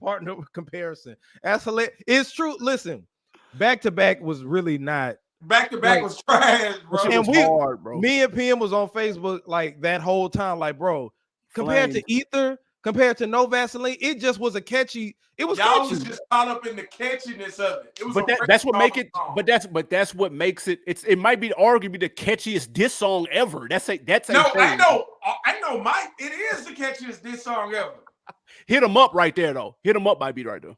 partner comparison. That's hilarious. It's true. Listen, back to back was really not. Back to back was trash, bro. And hard, bro. Me and PM was on Facebook like that whole time, like, bro, compared to Ether, compared to No Vaseline, it just was a catchy. It was Y'all catchy. was just caught up in the catchiness of it. It was that's what make it. But that's what makes it. It might be arguably the catchiest diss song ever. That's a no. thing. I know, Mike. It is the catchiest diss song ever. Hit him up right there, though. Hit him up might be right there.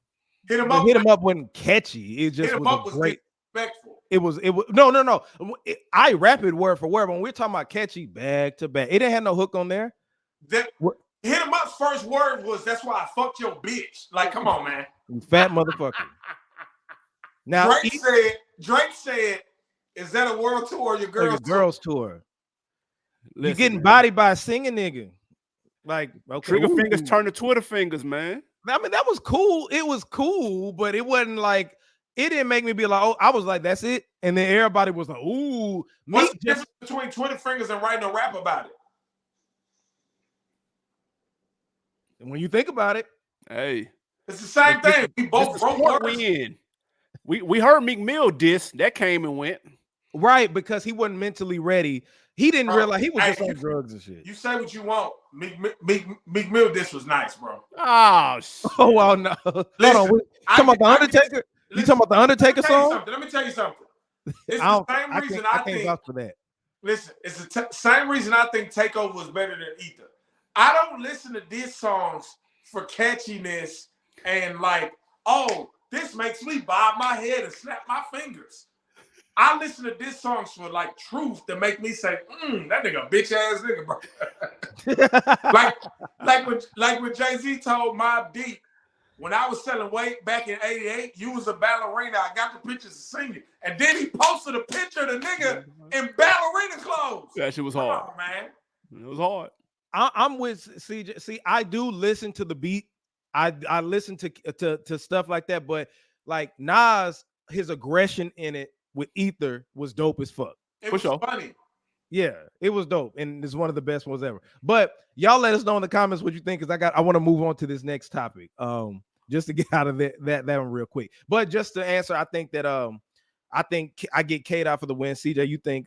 Hit him up wasn't catchy. It just was great. Respectful. It was no. I rap it word for word. But when we're talking about catchy, back to back, it didn't have no hook on there. Hit him up's first word was, "That's why I fucked your bitch." Like, come on, man. You fat motherfucker. Now Drake said, "Is that a world tour or your girls tour? Listen, you getting man. bodied by a singing nigga. Like, okay, trigger fingers turn to Twitter fingers, man. I mean, that was cool. It was cool, but it wasn't like, it didn't make me be like, oh, I was like, that's it. And then everybody was like, ooh. What's the difference between Twitter fingers and writing a rap about it? And when you think about it, hey, it's the same thing. We both broke words. We heard Meek Mill diss that came and went. Right, because he wasn't mentally ready. He didn't realize he was just on drugs and shit. You say what you want. Meek Mill diss was nice, bro. Oh, well, no. Hold on. You talking about the Undertaker? You talking about the Undertaker song? Let me tell you something. It's the same reason I think. For that. Listen, it's the same reason I think Takeover was better than Ether. I don't listen to diss songs for catchiness and like, oh, this makes me bob my head and snap my fingers. I listen to diss songs for like truth that make me say, that nigga bitch ass nigga, bro. like when Jay-Z told Mobb Deep, when I was selling weight back in '88, you was a ballerina. I got the pictures of singing. And then he posted a picture of the nigga in ballerina clothes. That shit was hard. Oh, man. It was hard. I'm with CJ. See, I do listen to the beat. I listen to stuff like that, but like Nas, his aggression in it with Ether was dope as fuck. It was funny. Yeah, it was dope, and it's one of the best ones ever. But y'all let us know in the comments what you think, because I want to move on to this next topic. Just to get out of that one real quick. But just to answer, I think that I think I get K-Dot for the win. CJ, you think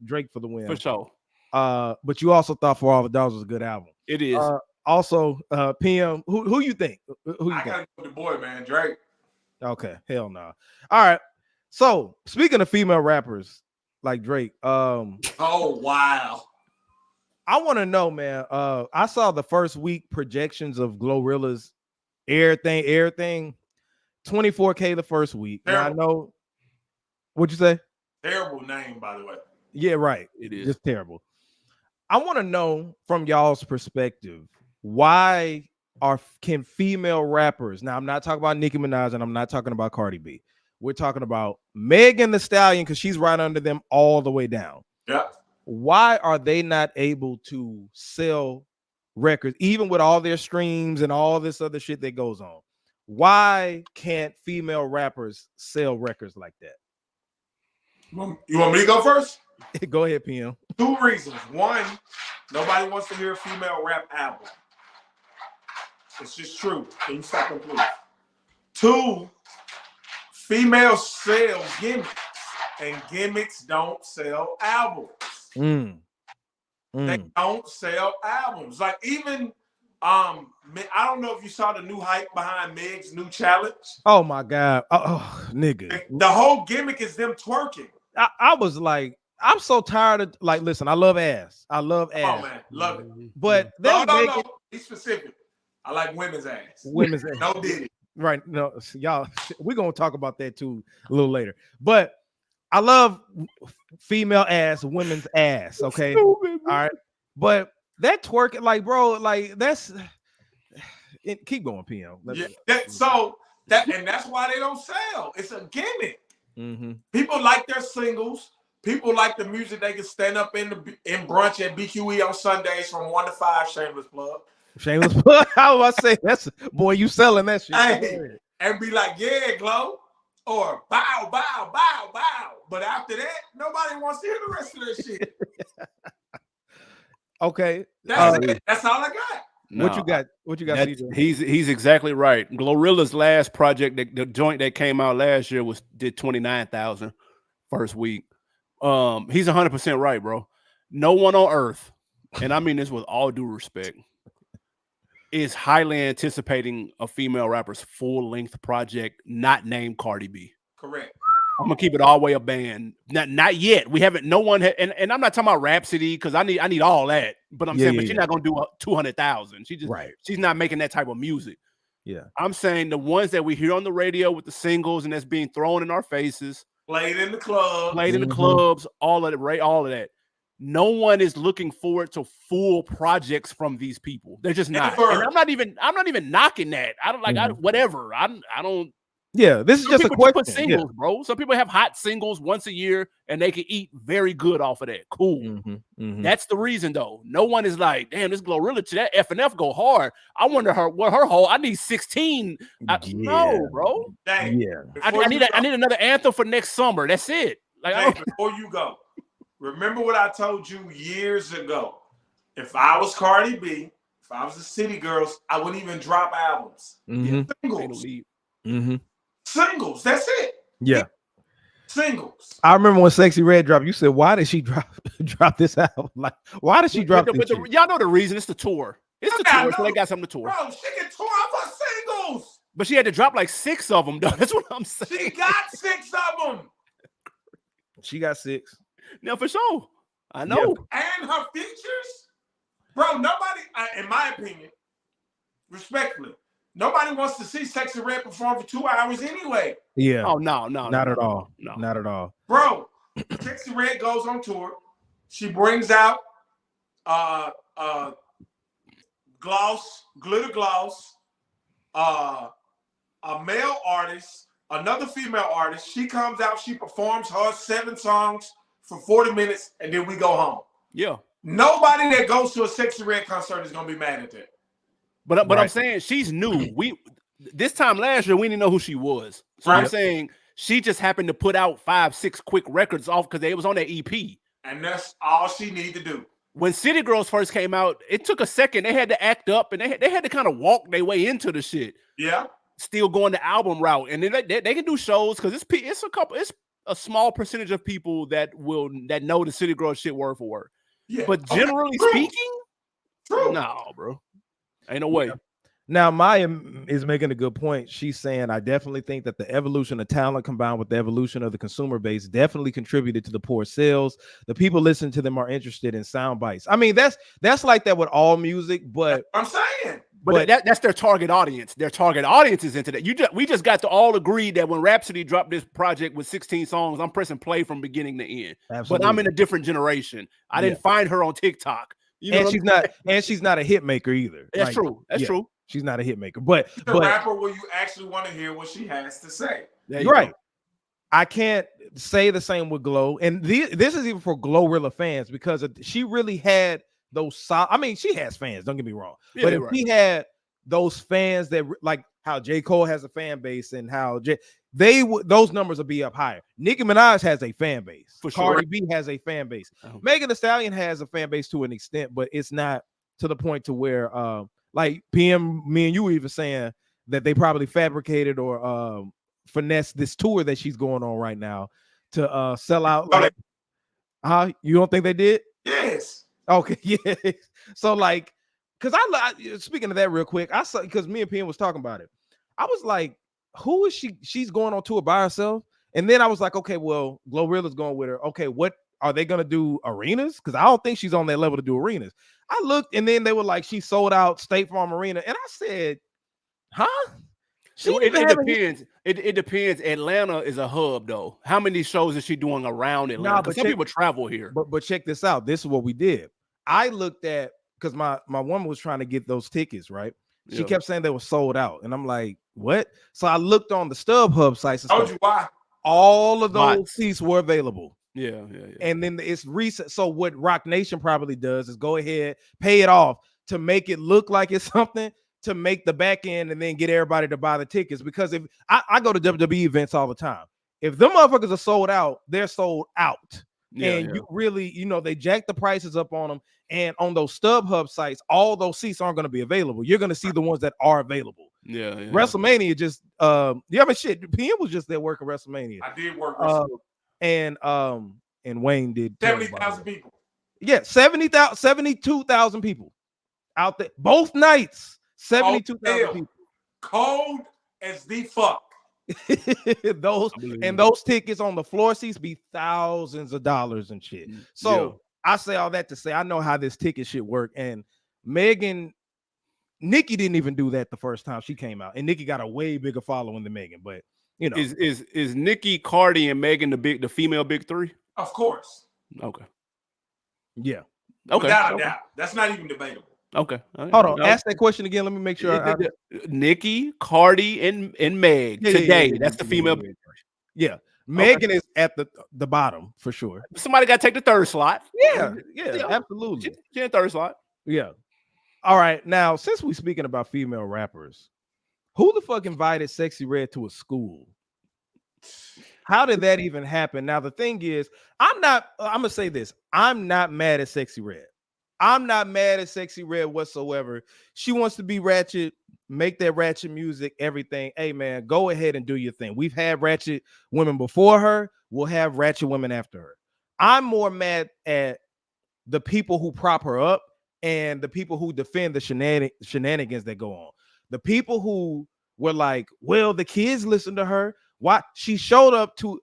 Drake for the win? For sure. But you also thought For All the Dogs was a good album. It is. Also, PM, who you think? Who you I gotta go with the boy, man, Drake. Okay, hell no. All right. So speaking of female rappers like Drake, oh wow. I want to know, man. I saw the first week projections of Glorilla's everything, 24K the first week. Now, I know. What'd you say? Terrible name, by the way. Yeah, right. It is just terrible. I want to know from y'all's perspective, why can female rappers, now I'm not talking about Nicki Minaj and I'm not talking about Cardi B. We're talking about Megan Thee Stallion, because she's right under them all the way down. Yeah. Why are they not able to sell records, even with all their streams and all this other shit that goes on? Why can't female rappers sell records like that? You want me to go first? Go ahead, PM. 2 reasons. 1, nobody wants to hear a female rap album. It's just true. Can you stop them, please? 2, females sell gimmicks, and gimmicks don't sell albums. They don't sell albums. Like even I don't know if you saw the new hype behind Meg's new challenge. Oh my God. Oh nigga. The whole gimmick is them twerking. I was like, I'm so tired of like, listen, I love ass. I love ass. Oh man, love it. But no. Be specific. I like women's ass. Women's ass. No diddy. Right. No, y'all, we're gonna talk about that too a little later. But I love female ass, women's ass. Okay. All right. But that twerking, like, bro, like that's it. Keep going, PM. That's why they don't sell. It's a gimmick. People like their singles. People like the music they can stand up in brunch at BQE on Sundays from 1 to 5. Shameless plug. Shameless plug. How I say that's boy, you selling that shit. Hey, and be like, yeah, Glow, or bow, bow, bow, bow. But after that, nobody wants to hear the rest of that shit. Okay. That's all I got. No, what you got? CJ? He's exactly right. Glorilla's last project, the joint that came out last year did 29,000 first week. He's 100% right, bro. No one on earth, and I mean this with all due respect, is highly anticipating a female rapper's full-length project not named Cardi B. Correct. I'm gonna keep it all the way a band. Not yet. We haven't. No one. And I'm not talking about Rhapsody because I need all that. But I'm saying, but she's not gonna do 200,000. She's not making that type of music. Yeah. I'm saying the ones that we hear on the radio with the singles and that's being thrown in our faces, played in the clubs, all of that. No one is looking forward to full projects from these people. They're just not. And I'm not even knocking that. I don't like whatever. I don't. Yeah, this is just a question. Singles, bro. Some people have hot singles once a year and they can eat very good off of that. Cool. That's the reason, though. No one is like, damn, this Glorilla to that F&F go hard. I wonder what her whole. I need 16. No, bro. Dang. Yeah. I need another anthem for next summer. That's it. Like, before you go, remember what I told you years ago. If I was Cardi B, if I was the City Girls, I wouldn't even drop albums. Singles, that's it. Yeah. Singles. I remember when Sexy Red dropped, you said, why did she drop this album? Like, why did she drop this? Y'all know the reason. It's the tour. It's the tour, so they got something to tour. Bro, she can tour off her singles. But she had to drop like 6 of them, though. That's what I'm saying. She got 6 of them. She got 6. Yeah, for sure. I know. Yeah. And her features? Bro, nobody, in my opinion, respectfully, nobody wants to see Sexy Red perform for 2 hours anyway. Yeah. Oh, no. Not at all. No. Not at all. Bro, Sexy Red goes on tour. She brings out glitter gloss, a male artist, another female artist. She comes out, she performs her 7 songs for 40 minutes, and then we go home. Yeah. Nobody that goes to a Sexy Red concert is gonna be mad at that. But right. I'm saying she's new. This time last year, we didn't know who she was. So I'm saying she just happened to put out 5-6 quick records off because it was on that EP. And that's all she needed to do. When City Girls first came out, it took a second. They had to act up and they had to kind of walk their way into the shit. Yeah. Still going the album route. And then they can do shows because it's a small percentage of people that know the City Girls shit word for word. Yeah. But generally speaking, no, bro. Ain't no way. Yeah. Now, Maya is making a good point. She's saying, I definitely think that the evolution of talent combined with the evolution of the consumer base definitely contributed to the poor sales. The people listening to them are interested in sound bites. I mean, that's like that with all music, but I'm saying. But that's their target audience. Their target audience is into that. We just got to all agree that when Rhapsody dropped this project with 16 songs, I'm pressing play from beginning to end. Absolutely. But I'm in a different generation. I didn't find her on TikTok. You know she's not a hit maker either. That's true. That's true. She's not a hit maker, but the rapper where you actually want to hear what she has to say. You're right. I can't say the same with Glow, and this is even for Glorilla fans because she really had those. I mean, she has fans. Don't get me wrong, but if she had those fans that like how J. Cole has a fan base and how those numbers will be up higher. Nicki Minaj has a fan base. For sure. Cardi B has a fan base. Megan Thee Stallion has a fan base to an extent, but it's not to the point to where like PM, me and you were even saying that they probably fabricated or finesse this tour that she's going on right now to sell out. Like, you don't think they did? Yes. Okay, yeah. So like, because speaking of that real quick, I saw, because me and Pien was talking about it. I was like, who is she? She's going on tour by herself. And then I was like, okay, well, Glorilla's going with her. Okay, what are they gonna do? Arenas? Because I don't think she's on that level to do arenas. I looked, and then they were like, she sold out State Farm Arena, and I said, huh? It depends. It depends. Atlanta is a hub, though. How many shows is she doing around Atlanta? Because some people travel here. But check this out. This is what we did. I looked at, because my woman was trying to get those tickets, right? She kept saying they were sold out, and I'm like, what? So I looked on the StubHub sites. Told you why? All of those seats were available. Yeah. And then it's recent. So what Rock Nation probably does is go ahead, pay it off to make it look like it's something, to make the back end and then get everybody to buy the tickets. Because if I go to WWE events all the time, if them motherfuckers are sold out, they're sold out. You really, they jack the prices up on them. And on those StubHub sites, all those seats aren't going to be available. You're going to see the ones that are available. Yeah. WrestleMania just shit. PM was just there working WrestleMania. I did work and Wayne did 70,000 people. Yeah, 72,000 people out there both nights. 72,000 people. Cold as the fuck. those tickets on the floor seats be thousands of dollars and shit. So I say all that to say I know how this ticket shit work. And Nikki didn't even do that the first time she came out, and Nikki got a way bigger following than Megan. But is Nikki, Cardi, and Megan the female big three? Of course. Okay. Yeah. Okay. Without a doubt, that's not even debatable. Okay. Hold on. Ask that question again. Let me make sure. Nikki, Cardi, and Meg today. That's the female big three. Yeah. Megan is at the bottom for sure. Somebody got to take the third slot. Yeah, absolutely. She in third slot. Yeah. All right. Now, since we're speaking about female rappers, who the fuck invited Sexy Red to a school? How did that even happen? Now, the thing is, I'm going to say this. I'm not mad at Sexy Red. I'm not mad at Sexy Red whatsoever. She wants to be ratchet, make that ratchet music, everything. Hey, man, go ahead and do your thing. We've had ratchet women before her. We'll have ratchet women after her. I'm more mad at the people who prop her up and the people who defend the shenanigans that go on. The people who were like, well, the kids listen to her. Why? She showed up to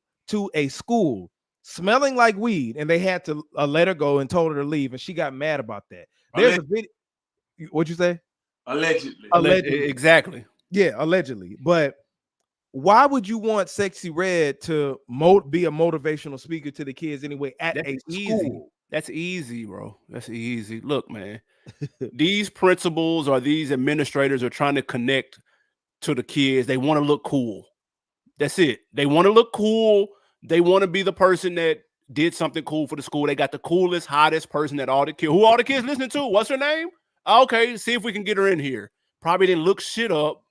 a school smelling like weed, and they had to let her go and told her to leave, and she got mad about that. There's a video. What'd you say? Allegedly. Exactly. Yeah, allegedly. But why would you want Sexy Red to be a motivational speaker to the kids anyway at a school? That's easy, bro. That's easy. Look, man, these principals or these administrators are trying to connect to the kids. They want to look cool. That's it. They want to look cool. They want to be the person that did something cool for the school. They got the coolest, hottest person that all the kids. Who all the kids listening to? What's her name? Okay, see if we can get her in here. Probably didn't look shit up.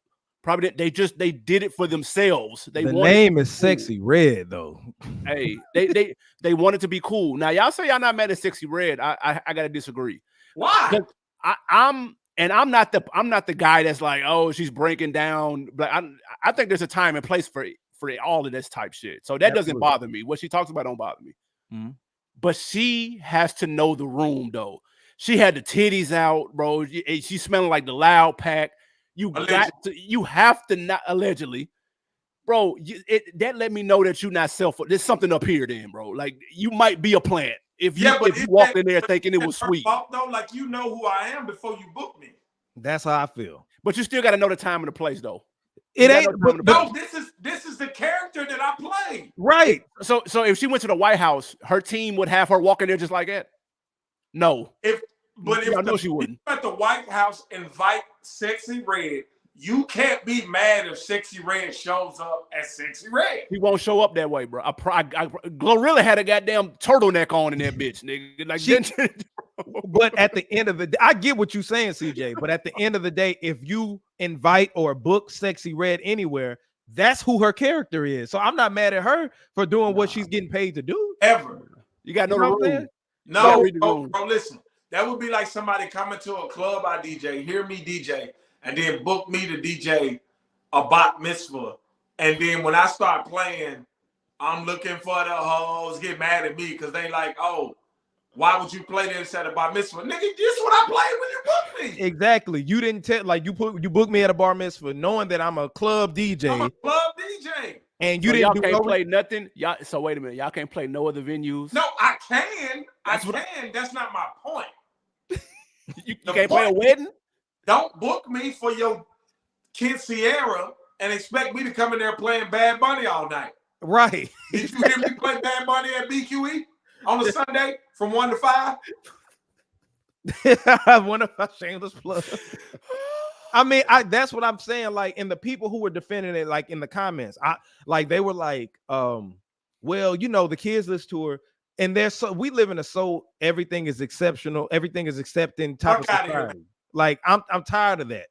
Probably they did it for themselves. The name is Sexy Red, though. Hey, they wanted to be cool. Now y'all say y'all not mad at Sexy Red. I gotta disagree. Why? I'm not the guy that's like, oh, she's breaking down. But I think there's a time and place for all of this type shit. So that doesn't bother me. What she talks about don't bother me. Mm-hmm. But she has to know the room, though. She had the titties out, bro. She's smelling like the Loud Pack. You have to not allegedly, bro. That let me know that you're not there's something up here, then, bro. Like you might be a plant if you walked in there thinking it was sweet. Though, like you know who I am before you book me. That's how I feel. But you still got to know the time and the place, though. It ain't. No, this is the character that I play. Right. So if she went to the White House, her team would have her walking there just like that. No. If she wouldn't. At the White House invite Sexy Red, you can't be mad if Sexy Red shows up as Sexy Red. He won't show up that way, bro. Glorilla had a goddamn turtleneck on in that bitch, nigga. Like, but at the end of the day, I get what you're saying, CJ. But at the end of the day, if you invite or book Sexy Red anywhere, that's who her character is. So I'm not mad at her for doing what she's getting paid to do. Ever. You got no room. No, bro, listen. That would be like somebody coming to a club I DJ, hear me DJ, and then book me to DJ a bat mitzvah And then when I start playing, I'm looking for the hoes get mad at me because they like, oh, why would you play this at a bar mitzvah? Nigga, this is what I played when you booked me. Exactly. You didn't tell, like, you booked me at a bar mitzvah knowing that I'm a club DJ. I'm a club DJ. And you So didn't y'all can't play nothing. Y'all. So wait a minute. Y'all can't play no other venues. No, I can. That's not my point. You can't play a wedding. Don't book me for your Kid Sierra and expect me to come in there playing Bad Bunny all night. Right. Did you hear me play Bad Bunny at BQE on a Sunday from 1 to 5? One of my shameless plugs. I mean, that's what I'm saying. Like, and the people who were defending it, like in the comments, they were like, well, you know, the Kids List tour, and we live in everything is exceptional, everything is accepting type of society. Like, I'm tired of that.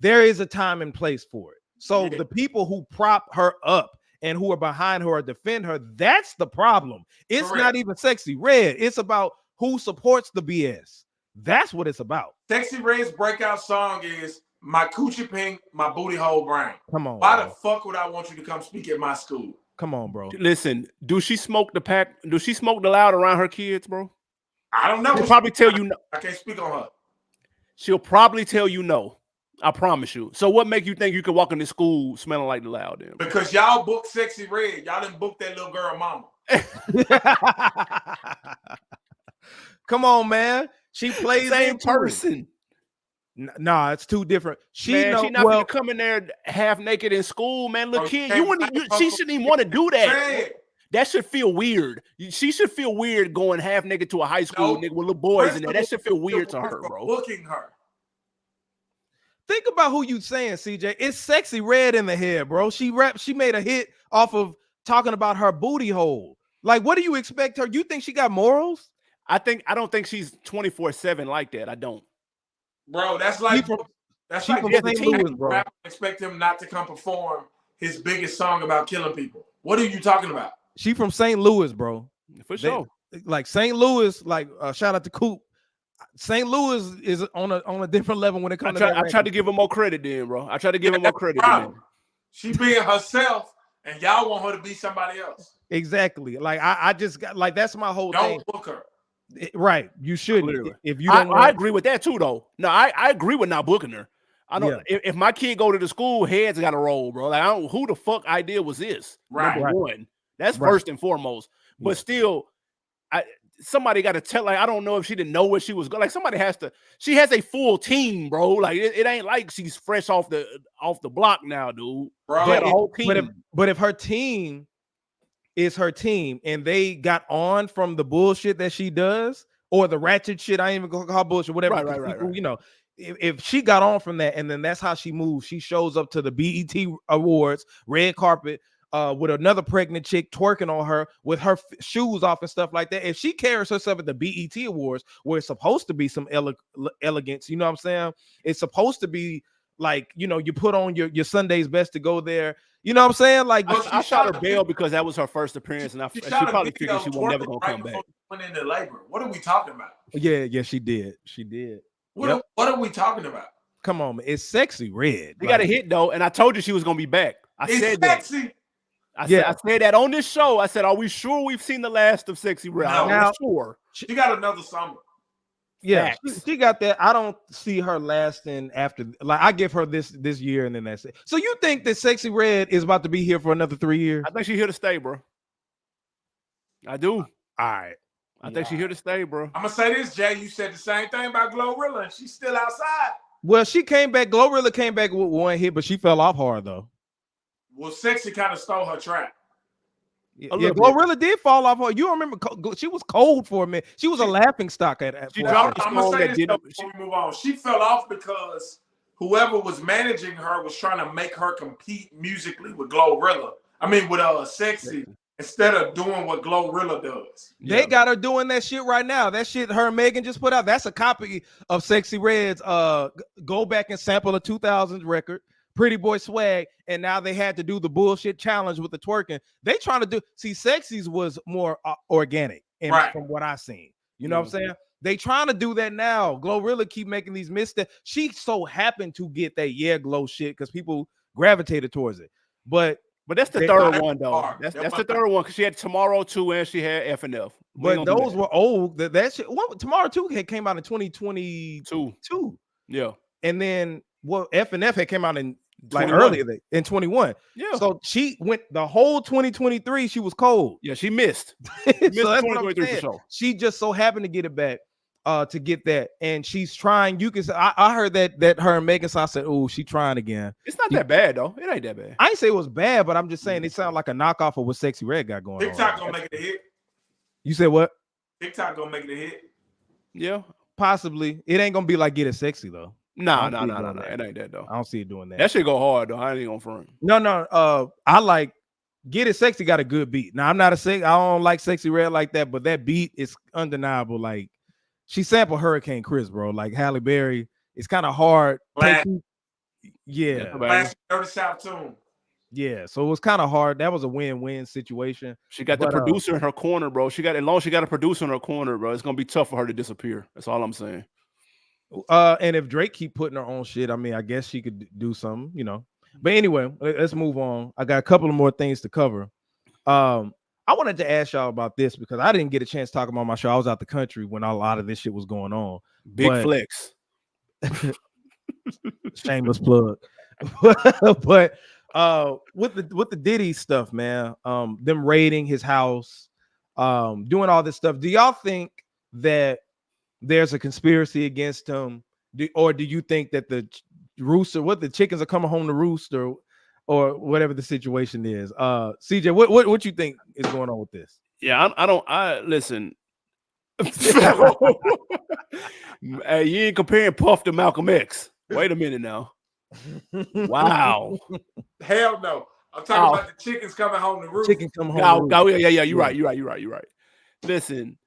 There is a time and place for it. So the people who prop her up and who are behind her or defend her, that's the problem. It's not even Sexy Red. It's about who supports the BS. That's what it's about. Sexy Red's breakout song is "My Coochie Pink, My Booty Hole Brown." Come on. Why the fuck would I want you to come speak at my school? Come on, bro. Listen, do she smoke the pack? Do she smoke the loud around her kids, bro? I don't know. She'll probably tell you no. I can't speak on her. She'll probably tell you no. I promise you. So what make you think you could walk into school smelling like the loud then? Because y'all booked Sexy Red. Y'all didn't book that little girl mama. Come on, man. She plays same person. Nah, it's too different. She not gonna come in there half naked in school, man. Look, kid, she shouldn't even want to do that. That should feel weird. She should feel weird going half naked to a high school nigga with little boys in there. That should feel weird to her, bro. Booking her. Think about who you saying, CJ. It's Sexy Red in the head, bro. She made a hit off of talking about her booty hole. Like, what do you expect her? You think she got morals? I don't think she's 24/7 like that. I don't. Bro, that's like St. Louis, bro. Expect him not to come perform his biggest song about killing people. What are you talking about? She from St. Louis, bro. For sure. Like St. Louis, like shout out to Coop. St. Louis is on a different level when it comes to that. I tried to give him more credit then, bro. I tried to give him more credit. She being herself, and y'all want her to be somebody else. Exactly. Like I just got like that's my whole thing. Don't book her. Right. You should. If you don't I agree with that too, though. No, I agree with not booking her. I don't. Yeah. If my kid go to the school, heads got to roll, bro. Like, who the fuck idea was this? Right. Number one. That's first and foremost. But still, somebody got to tell. Like, I don't know if she didn't know where she was going. Like, somebody has to. She has a full team, bro. Like, it ain't like she's fresh off the block now, dude. Bro, a whole team. But if her team is her team and they got on from the bullshit that she does or the ratchet shit, I ain't even gonna call bullshit, whatever. Right. You know, if she got on from that and then that's how she moves, she shows up to the BET Awards, red carpet, with another pregnant chick twerking on her with her shoes off and stuff like that. If she carries herself at the BET Awards, where it's supposed to be some elegance, you know what I'm saying? It's supposed to be like, you know, you put on your Sunday's best to go there. You know what I'm saying? Like, I shot her bail because that was her first appearance, and she probably figured she was never gonna come back. Went into labor. What are we talking about? Yeah, she did. What are we talking about? Come on, man. It's Sexy Red. He got a hit though, and I told you she was gonna be back. I said sexy. That. I said that on this show. I said, "Are we sure we've seen the last of Sexy Red?" No, I'm sure. She got another summer. Yeah, she got that. I don't see her lasting after. Like, I give her this year, and then that's it. So you think that Sexy Red is about to be here for another 3 years? I think she's here to stay, bro. I do. All right. I think she's here to stay, bro. I'm gonna say this, Jay. You said the same thing about Glorilla, and she's still outside. Well, she came back. Glorilla came back with one hit, but she fell off hard though. Well, Sexy kind of stole her track. Yeah, Glorilla did fall off hard. You remember she was cold for a minute. She was a laughing stock at I'm gonna say this though before we move on. She fell off because whoever was managing her was trying to make her compete musically with Glorilla. I mean, with Sexy, instead of doing what Glorilla does. They got her doing that shit right now. That shit her and Megan just put out. That's a copy of Sexy Red's go back and sample a 2000s record. Pretty Boy Swag, and now they had to do the bullshit challenge with the twerking. They trying to do Sexy's was more organic, and from what I seen, you know what I'm saying? They trying to do that now. Glorilla keep making these missteps. She so happened to get that Glow shit because people gravitated towards it. But that's the third one though. That's the third one because she had Tomorrow 2 and she had FNF. But those were old. That shit. What Tomorrow 2 came out in 2022. Yeah. And then FNF had came out in like 21. earlier in 21. Yeah. So she went the whole 2023. She was cold. Yeah, she missed. So that's 2023 for sure. She just so happened to get it back. To get that, and she's trying. You can say I heard that her and Megan Sauce said, "Oh, she trying again." It's not that bad though. It ain't that bad. I ain't say it was bad, but I'm just saying it sounds like a knockoff of what Sexy Red got going on. TikTok gonna make it a hit. You said what? TikTok gonna make it a hit. Yeah, possibly. It ain't gonna be like Get It Sexy though. No. It ain't that though. I don't see it doing that. That shit go hard though. I ain't gonna front. No. I like Get It Sexy got a good beat. Now I'm not I don't like Sexy Red like that, but that beat is undeniable. Like. She sampled Hurricane Chris, bro. Like Halle Berry. It's kind of hard. Yeah. South tune. Yeah. So it was kind of hard. That was a win-win situation. She got the producer in her corner, bro. As long as she got a producer in her corner, bro, it's gonna be tough for her to disappear. That's all I'm saying. And if Drake keep putting her own shit, I mean, I guess she could do something, you know. But anyway, let's move on. I got a couple of more things to cover. I wanted to ask y'all about this because I didn't get a chance to talk about my show. I was out the country when a lot of this shit was going on. Big flex. Shameless plug. But with the Diddy stuff, man, them raiding his house, doing all this stuff. Do y'all think that there's a conspiracy against him? Or do you think that the chickens are coming home to roost or whatever the situation is? CJ, what you think is going on with this? Yeah, I listen. Hey, you ain't comparing Puff to Malcolm X. Wait a minute now. Wow. Hell no. I'm talking about the chickens coming home to roost. Chicken come home. Yeah. You're right. Listen,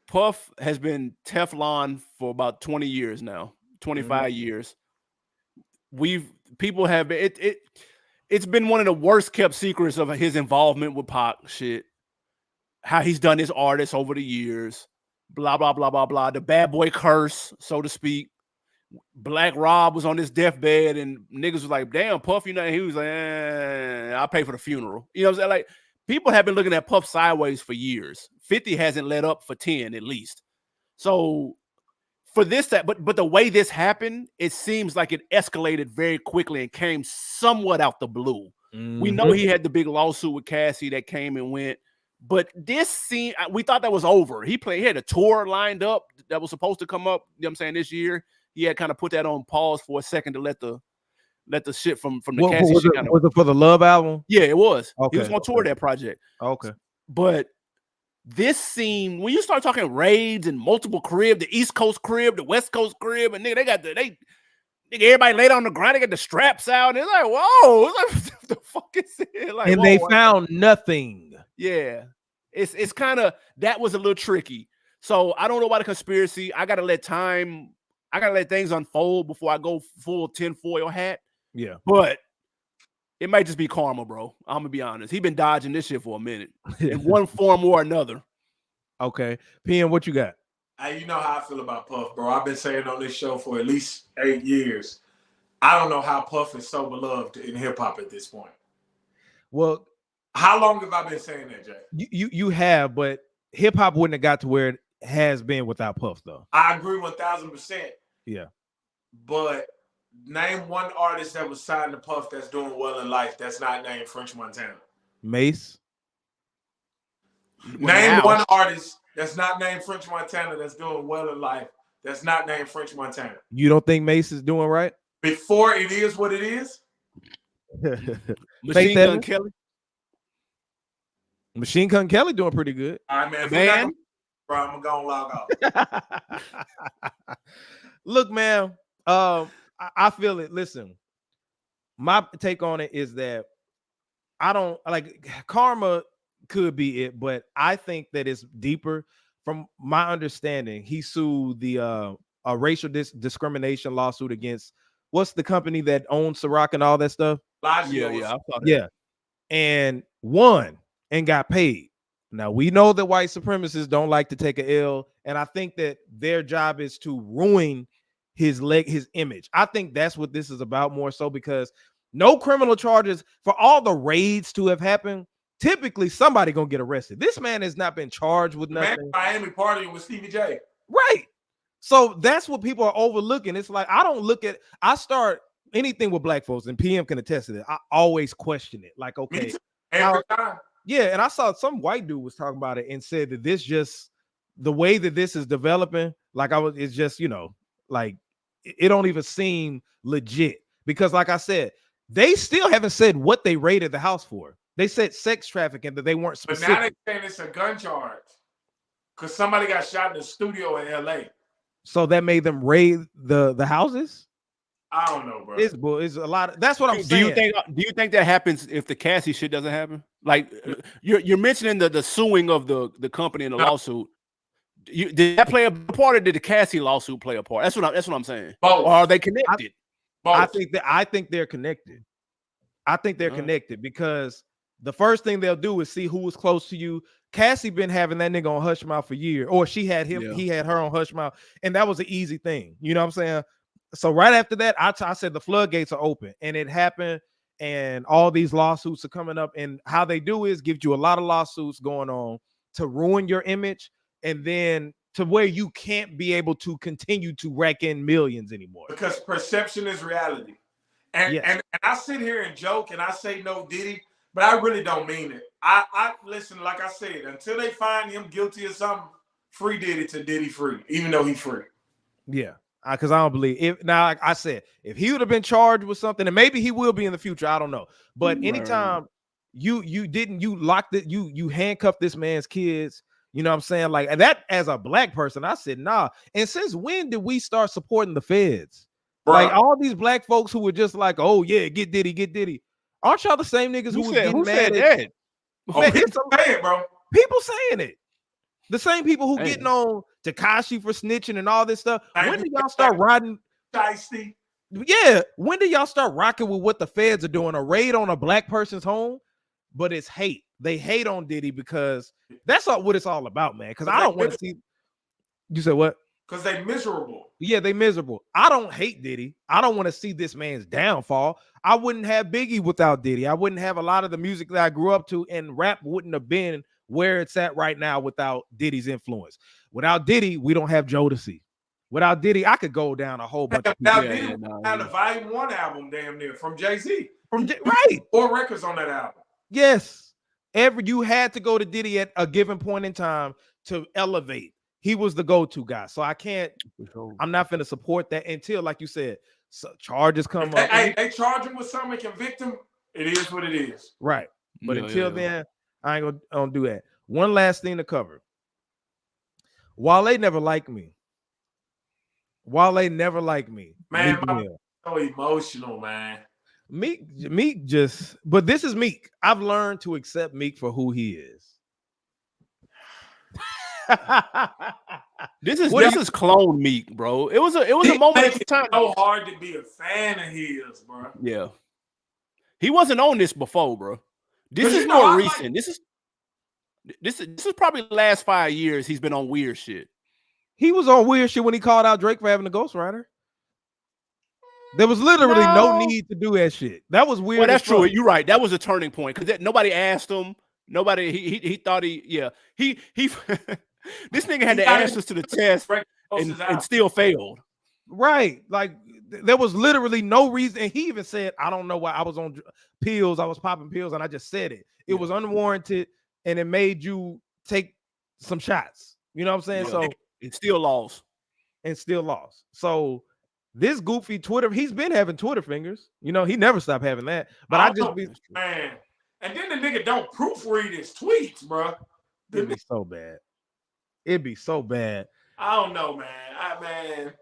Puff has been Teflon for about 20 years now, 25 years. People have been it's been one of the worst kept secrets of his involvement with Pac shit. How he's done his artists over the years, blah blah blah blah blah. The bad boy curse, so to speak. Black Rob was on his deathbed, and niggas was like, "Damn, Puff," you know. And he was like, "I'll pay for the funeral." You know what I'm saying? Like, people have been looking at Puff sideways for years. 50 hasn't let up for 10 at least. So for this, but the way this happened, it seems like it escalated very quickly and came somewhat out the blue. We know he had the big lawsuit with Cassie that came and went, but this scene, we thought that was over. He had a tour lined up that was supposed to come up, you know what I'm saying, this year. He had kind of put that on pause for a second to let the shit from the Cassie shit kind of. Was it for the Love album? Yeah, it was. Okay. He was going to tour that project. Okay. But this scene, when you start talking raids and multiple crib, the East Coast crib, the West Coast crib, and nigga, everybody laid on the ground, they got the straps out, and it's like, whoa, it's like, what the fuck is it? Like, and they found nothing. Yeah. It's kind of, that was a little tricky. So I don't know about the conspiracy. I gotta let things unfold before I go full tinfoil hat. Yeah. But it might just be karma, bro. I'm gonna be honest. He been dodging this shit for a minute in one form or another. Okay. PM, what you got? Hey, you know how I feel about Puff, bro. I've been saying on this show for at least 8 years. I don't know how Puff is so beloved in hip hop at this point. Well, how long have I been saying that, Jay? You have, but hip hop wouldn't have got to where it has been without Puff, though. I agree 1,000%. Yeah. But name one artist that was signed to Puff that's doing well in life that's not named French Montana. Mace. Name one artist that's not named French Montana that's doing well in life that's not named French Montana. You don't think Mace is doing right? Before it is what it is? Machine Gun Kelly. Machine Gun Kelly doing pretty good. All right, man. Bro, I'm going to log off. Look, man, I feel it. Listen, my take on it is that I don't like karma could be it, but I think that it's deeper. From my understanding, he sued the a racial discrimination lawsuit against what's the company that owns Ciroc and all that stuff? Yeah, and won and got paid. Now we know that white supremacists don't like to take a L, and I think that their job is to ruin his image. I think that's what this is about more so, because No criminal charges for all the raids to have happened. Typically, somebody gonna get arrested. This man has not been charged with nothing. Man, Miami partying with Stevie J. Right. So that's what people are overlooking. It's like I start anything with black folks, and PM can attest to it. I always question it. Like, okay, every time. Yeah, and I saw some white dude was talking about it and said that this just the way that this is developing, like it's just, like it don't even seem legit because, like I said, they still haven't said what they raided the house for. They said sex trafficking, that they weren't specific. But now they saying it's a gun charge because somebody got shot in the studio in LA. So that made them raid the houses? I don't know, bro. It's a lot. That's what I'm saying. Do you think that happens if the Cassie shit doesn't happen? Like you're mentioning the suing of the company in the lawsuit. Did that play a part, or did the Cassie lawsuit play a part? That's what I'm saying. Both. Or are they connected? I think they're connected. I think they're connected because the first thing they'll do is see who was close to you. Cassie been having that nigga on hush mouth for years, or she had him, he had her on hush mouth, and that was an easy thing. You know what I'm saying? So right after that, I said the floodgates are open, and it happened, and all these lawsuits are coming up, and how they do is give you a lot of lawsuits going on to ruin your image, and then to where you can't be able to continue to rack in millions anymore. Because perception is reality. And I sit here and joke and I say no Diddy, but I really don't mean it. I listen, like I said, until they find him guilty of something, free Diddy to Diddy free, even though he's free. Yeah. Because I don't believe if now, like I said, if he would have been charged with something, and maybe he will be in the future, I don't know. But anytime you locked it, you handcuffed this man's kids, you know what I'm saying? Like, and that as a black person, I said, nah. And since when did we start supporting the feds? Bro. Like all these black folks who were just like, oh yeah, get Diddy. Aren't y'all the same niggas who was getting mad at that? Man, people saying it, bro. People saying it. The same people who getting on Tekashi for snitching and all this stuff. When did y'all start riding? Yeah. When did y'all start rocking with what the feds are doing? A raid on a black person's home? But it's hate. They hate on Diddy because that's what it's all about, man. Because I don't want to see. You said what? Because they miserable. Yeah, they miserable. I don't hate Diddy. I don't want to see this man's downfall. I wouldn't have Biggie without Diddy. I wouldn't have a lot of the music that I grew up to, and rap wouldn't have been where it's at right now without Diddy's influence. Without Diddy, we don't have Jodeci. Without Diddy, I could go down a whole bunch of people. Diddy had a Volume 1 album damn near from Jay-Z. Right. 4 records on that album. Yes. You had to go to Diddy at a given point in time to elevate. He was the go-to guy. So I'm not going to support that until, like you said, charges come up. They charge him with something and convict him. It is what it is. Right. But until then, I ain't gonna do that. One last thing to cover. Wale never liked me. Man, so emotional, man. Meek just, but this is Meek. I've learned to accept Meek for who he is. This is clone Meek, bro. It was a moment of time. It's so hard to be a fan of his, bro. Yeah, he wasn't on this before, bro. This is more recent. This is probably the last 5 years he's been on weird shit. He was on weird shit when he called out Drake for having a ghostwriter. There was literally no need to do that shit. That was weird. Well, that's true. You're right. That was a turning point because nobody asked him. Nobody. He thought he. This nigga had the answers to the test and still failed. Right. Like there was literally no reason. And he even said, I don't know why I was on pills. I was popping pills and I just said it. It was unwarranted and it made you take some shots. You know what I'm saying? Yeah. So it still lost. So this goofy Twitter, he's been having Twitter fingers. You know, he never stopped having that. But man. And then the nigga don't proofread his tweets, bro. It'd be so bad. I don't know, man.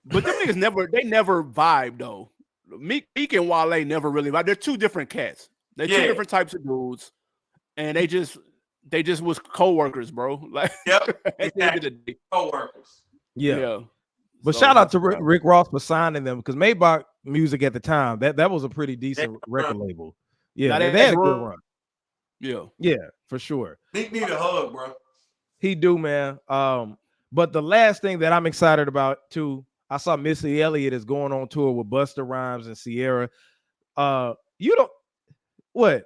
But them niggas never vibe though. Meek and Wale never really vibe. They're two different cats. They're two different types of dudes, and they just was co-workers, bro. Like, at the end of the day, co-workers. Yeah. But shout out to Rick Ross for signing them because Maybach Music at the time that was a pretty decent record label. Yeah, they had a good run. Yeah, for sure. Meek need a hug, bro. He do, man. But the last thing that I'm excited about too, I saw Missy Elliott is going on tour with Busta Rhymes and Sierra. You don't what?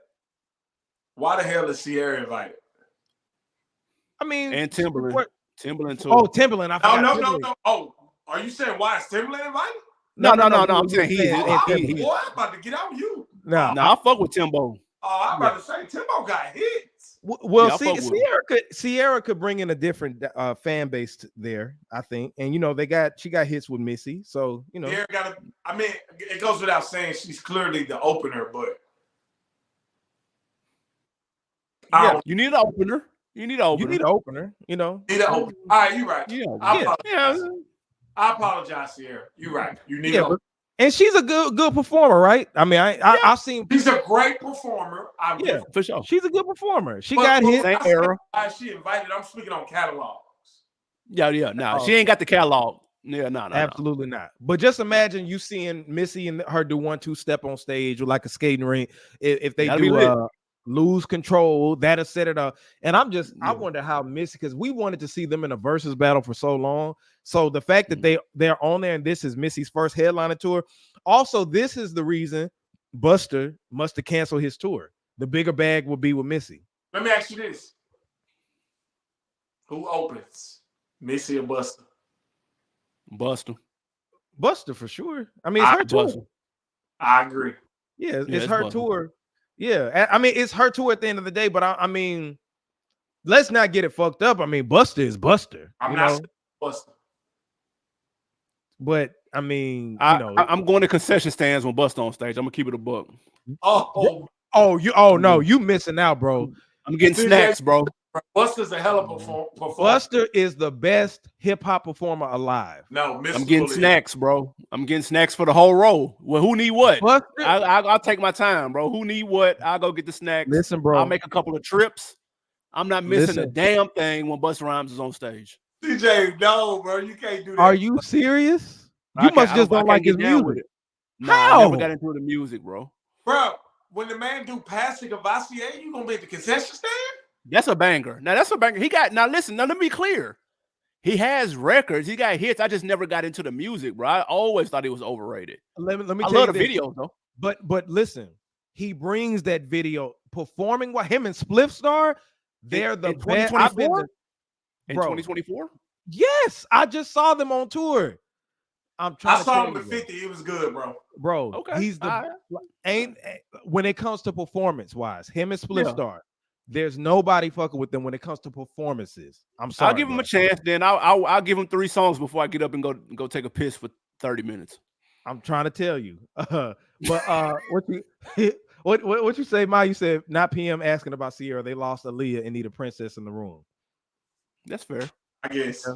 Why the hell is Sierra invited? I mean, And Timberland. what? Timberland too. Oh, Timberland. I forgot. No. Oh, are you saying why is Timberland invited? No. I'm saying he's Boy, I'm about to get on you. No, I fuck with Timbo. Oh, I'm about to say Timbo got hits. Well, Yeah, Sierra could bring in a different fan base there, I think. And she got hits with Missy, so Sierra it goes without saying she's clearly the opener, but yeah, you need an opener. You need an opener. Need an opener. All right, you're right. Yeah, I apologize, Sierra. You're right. You need an opener. And she's a good performer, right? I mean, I've seen. She's a great performer. For sure. She's a good performer. She got hit. Same era. She invited. I'm speaking on catalogs. Yeah. No, she ain't got the catalog. Yeah, no. Absolutely not. But just imagine you seeing Missy and her do 1-2 step on stage with like a skating ring. If they do Lose Control, that'll set it up. And I wonder how Missy, because we wanted to see them in a versus battle for so long. So the fact that they're on there and this is Missy's first headliner tour. Also, this is the reason Buster must have canceled his tour. The bigger bag will be with Missy. Let me ask you this. Who opens? Missy or Buster? Buster for sure. I mean, it's her tour. I agree. Yeah, it's her tour. Yeah, I mean, it's her tour at the end of the day, but I mean, let's not get it fucked up. I mean, Buster is Buster. I'm not saying Buster. But I mean, I'm going to concession stands when Buster on stage. I'm gonna keep it a buck. You missing out, bro. I'm getting snacks, bro. Buster's a hell of a performer. Buster is the best hip hop performer alive. No, I'm getting snacks, bro. I'm getting snacks for the whole row. Well, who need what? I'll take my time, bro. Who need what? I'll go get the snacks. Listen, bro. I'll make a couple of trips. I'm not missing a damn thing when Busta Rhymes is on stage. CJ, no, bro, you can't do that. Are you serious? You must just don't like his music. How? I never got into the music, bro. Bro, when the man do Passing of Vassier, you gonna be at the concession stand? That's a banger. Now that's a banger. Listen, let me be clear. He has records. He got hits. I just never got into the music, bro. I always thought he was overrated. Let me I tell love you the videos, though. But listen, he brings that video performing what him and Spliff Star. They're the best. In 2024? Yes, I just saw them on tour. I saw him with 50. It was good, bro. Bro, okay. He's the when it comes to performance wise, him and Spliff Star. There's nobody fucking with them when it comes to performances. I'm sorry. I'll give him a chance. Then I'll give him 3 songs before I get up and go take a piss for 30 minutes. I'm trying to tell you. But what you say, Ma? You said not PM asking about Sierra. They lost Aaliyah and need a princess in the room. That's fair. I guess.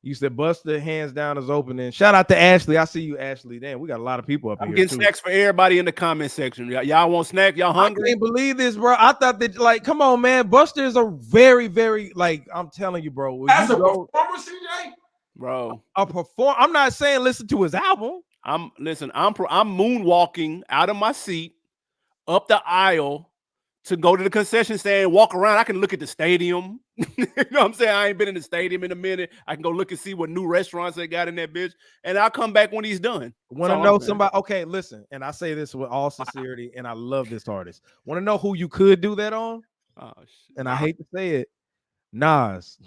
You said Buster hands down is opening. Shout out to Ashley. I see you, Ashley. Damn, we got a lot of people up here. I'm getting snacks for everybody in the comment section. Y'all want snacks? Y'all hungry? I can't believe this, bro. I thought that, come on, man. Buster is a very, very, I'm telling you, bro. As a performer, CJ? Bro. I'm not saying listen to his album. I'm moonwalking out of my seat up the aisle to go to the concession stand, walk around. I can look at the stadium. You know what I'm saying? I ain't been in the stadium in a minute. I can go look and see what new restaurants they got in that bitch. And I'll come back when he's done. Want to know somebody? Okay, listen. And I say this with all sincerity, and I love this artist. Want to know who you could do that on? Oh, shit. And I hate to say it, Nas.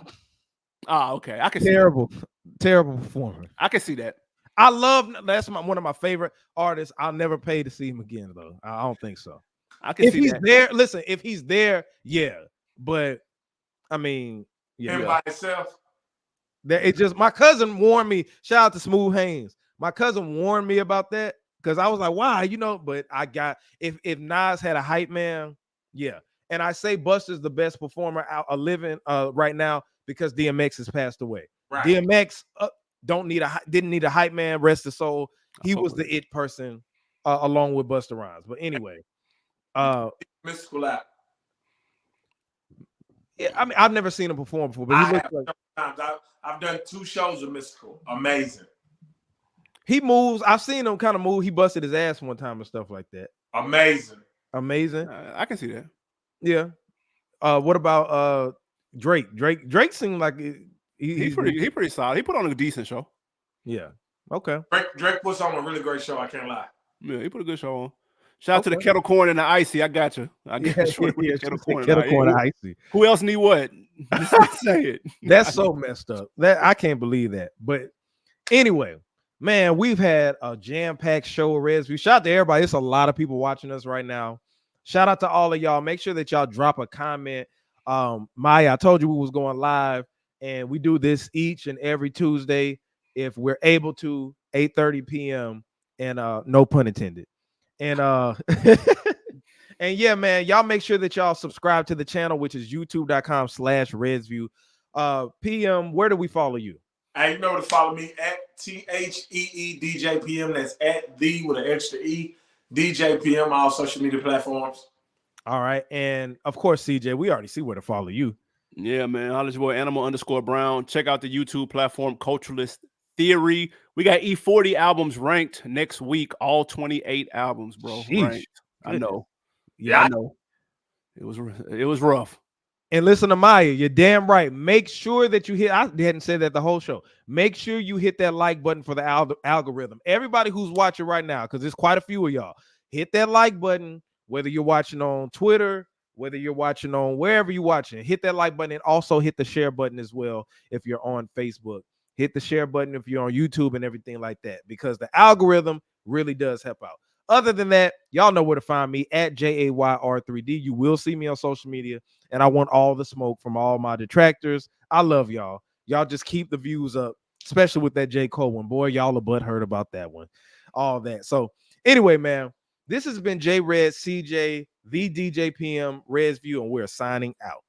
Okay. I can terrible performer. I can see that. That's one of my favorite artists. I'll never pay to see him again, though. I don't think so. I can see that. There, listen, if he's there, yeah. But I mean, him by himself. It's just my cousin warned me. Shout out to Smooth Haynes. My cousin warned me about that because I was like, why? But I got if Nas had a hype man, yeah. And I say Buster's the best performer out living right now because DMX has passed away. Right. DMX didn't need a hype man, rest his soul. He was the it person along with Busta Rhymes. But anyway. Mystical app. Yeah, I mean, I've never seen him perform before, but he looks like I've done 2 shows with Mystical. Amazing. He moves. I've seen him kind of move. He busted his ass one time and stuff like that. Amazing. I can see that. Yeah. What about Drake? Drake seemed like he's pretty solid. He put on a decent show. Yeah. Okay. Drake puts on a really great show. I can't lie. Yeah, he put a good show on. Shout out to the kettle corn and the icy. I got you. I got you. Kettle corn. Kettle corn and icy. Who else need what? Say it. That's so messed up. That I can't believe that. But anyway, man, we've had a jam-packed show of Reds View. Shout out to everybody. It's a lot of people watching us right now. Shout out to all of y'all. Make sure that y'all drop a comment. Maya, I told you we was going live, and we do this each and every Tuesday if we're able to, 8:30 p.m. and no pun intended. And and yeah, man, y'all make sure that y'all subscribe to the channel, which is youtube.com/RedsView. PM, where do we follow you? Hey, you know to follow me at TheeDJPM. That's at the with an extra E. DJPM, all social media platforms. All right. And of course, CJ, we already see where to follow you. Yeah, man. Holla at your boy Animal_Brown. Check out the YouTube platform Culturalist Theory. We got E40 albums ranked next week. All 28 albums, bro. Ranked. I know. Yeah, I know. It was rough. And listen to Maya, you're damn right. Make sure that you hit, I hadn't said that the whole show. Make sure you hit that like button for the algorithm. Everybody who's watching right now, because there's quite a few of y'all, hit that like button, whether you're watching on Twitter, whether you're watching on wherever you're watching, hit that like button and also hit the share button as well if you're on Facebook. Hit the share button if you're on YouTube and everything like that, because the algorithm really does help out. Other than that, y'all know where to find me at JAYR3D. You will see me on social media, and I want all the smoke from all my detractors. I love y'all. Y'all just keep the views up, especially with that J. Cole one. Boy, y'all are butthurt about that one. All that. So anyway, man, this has been J Red, CJ, the DJ PM, Reds View, and we're signing out.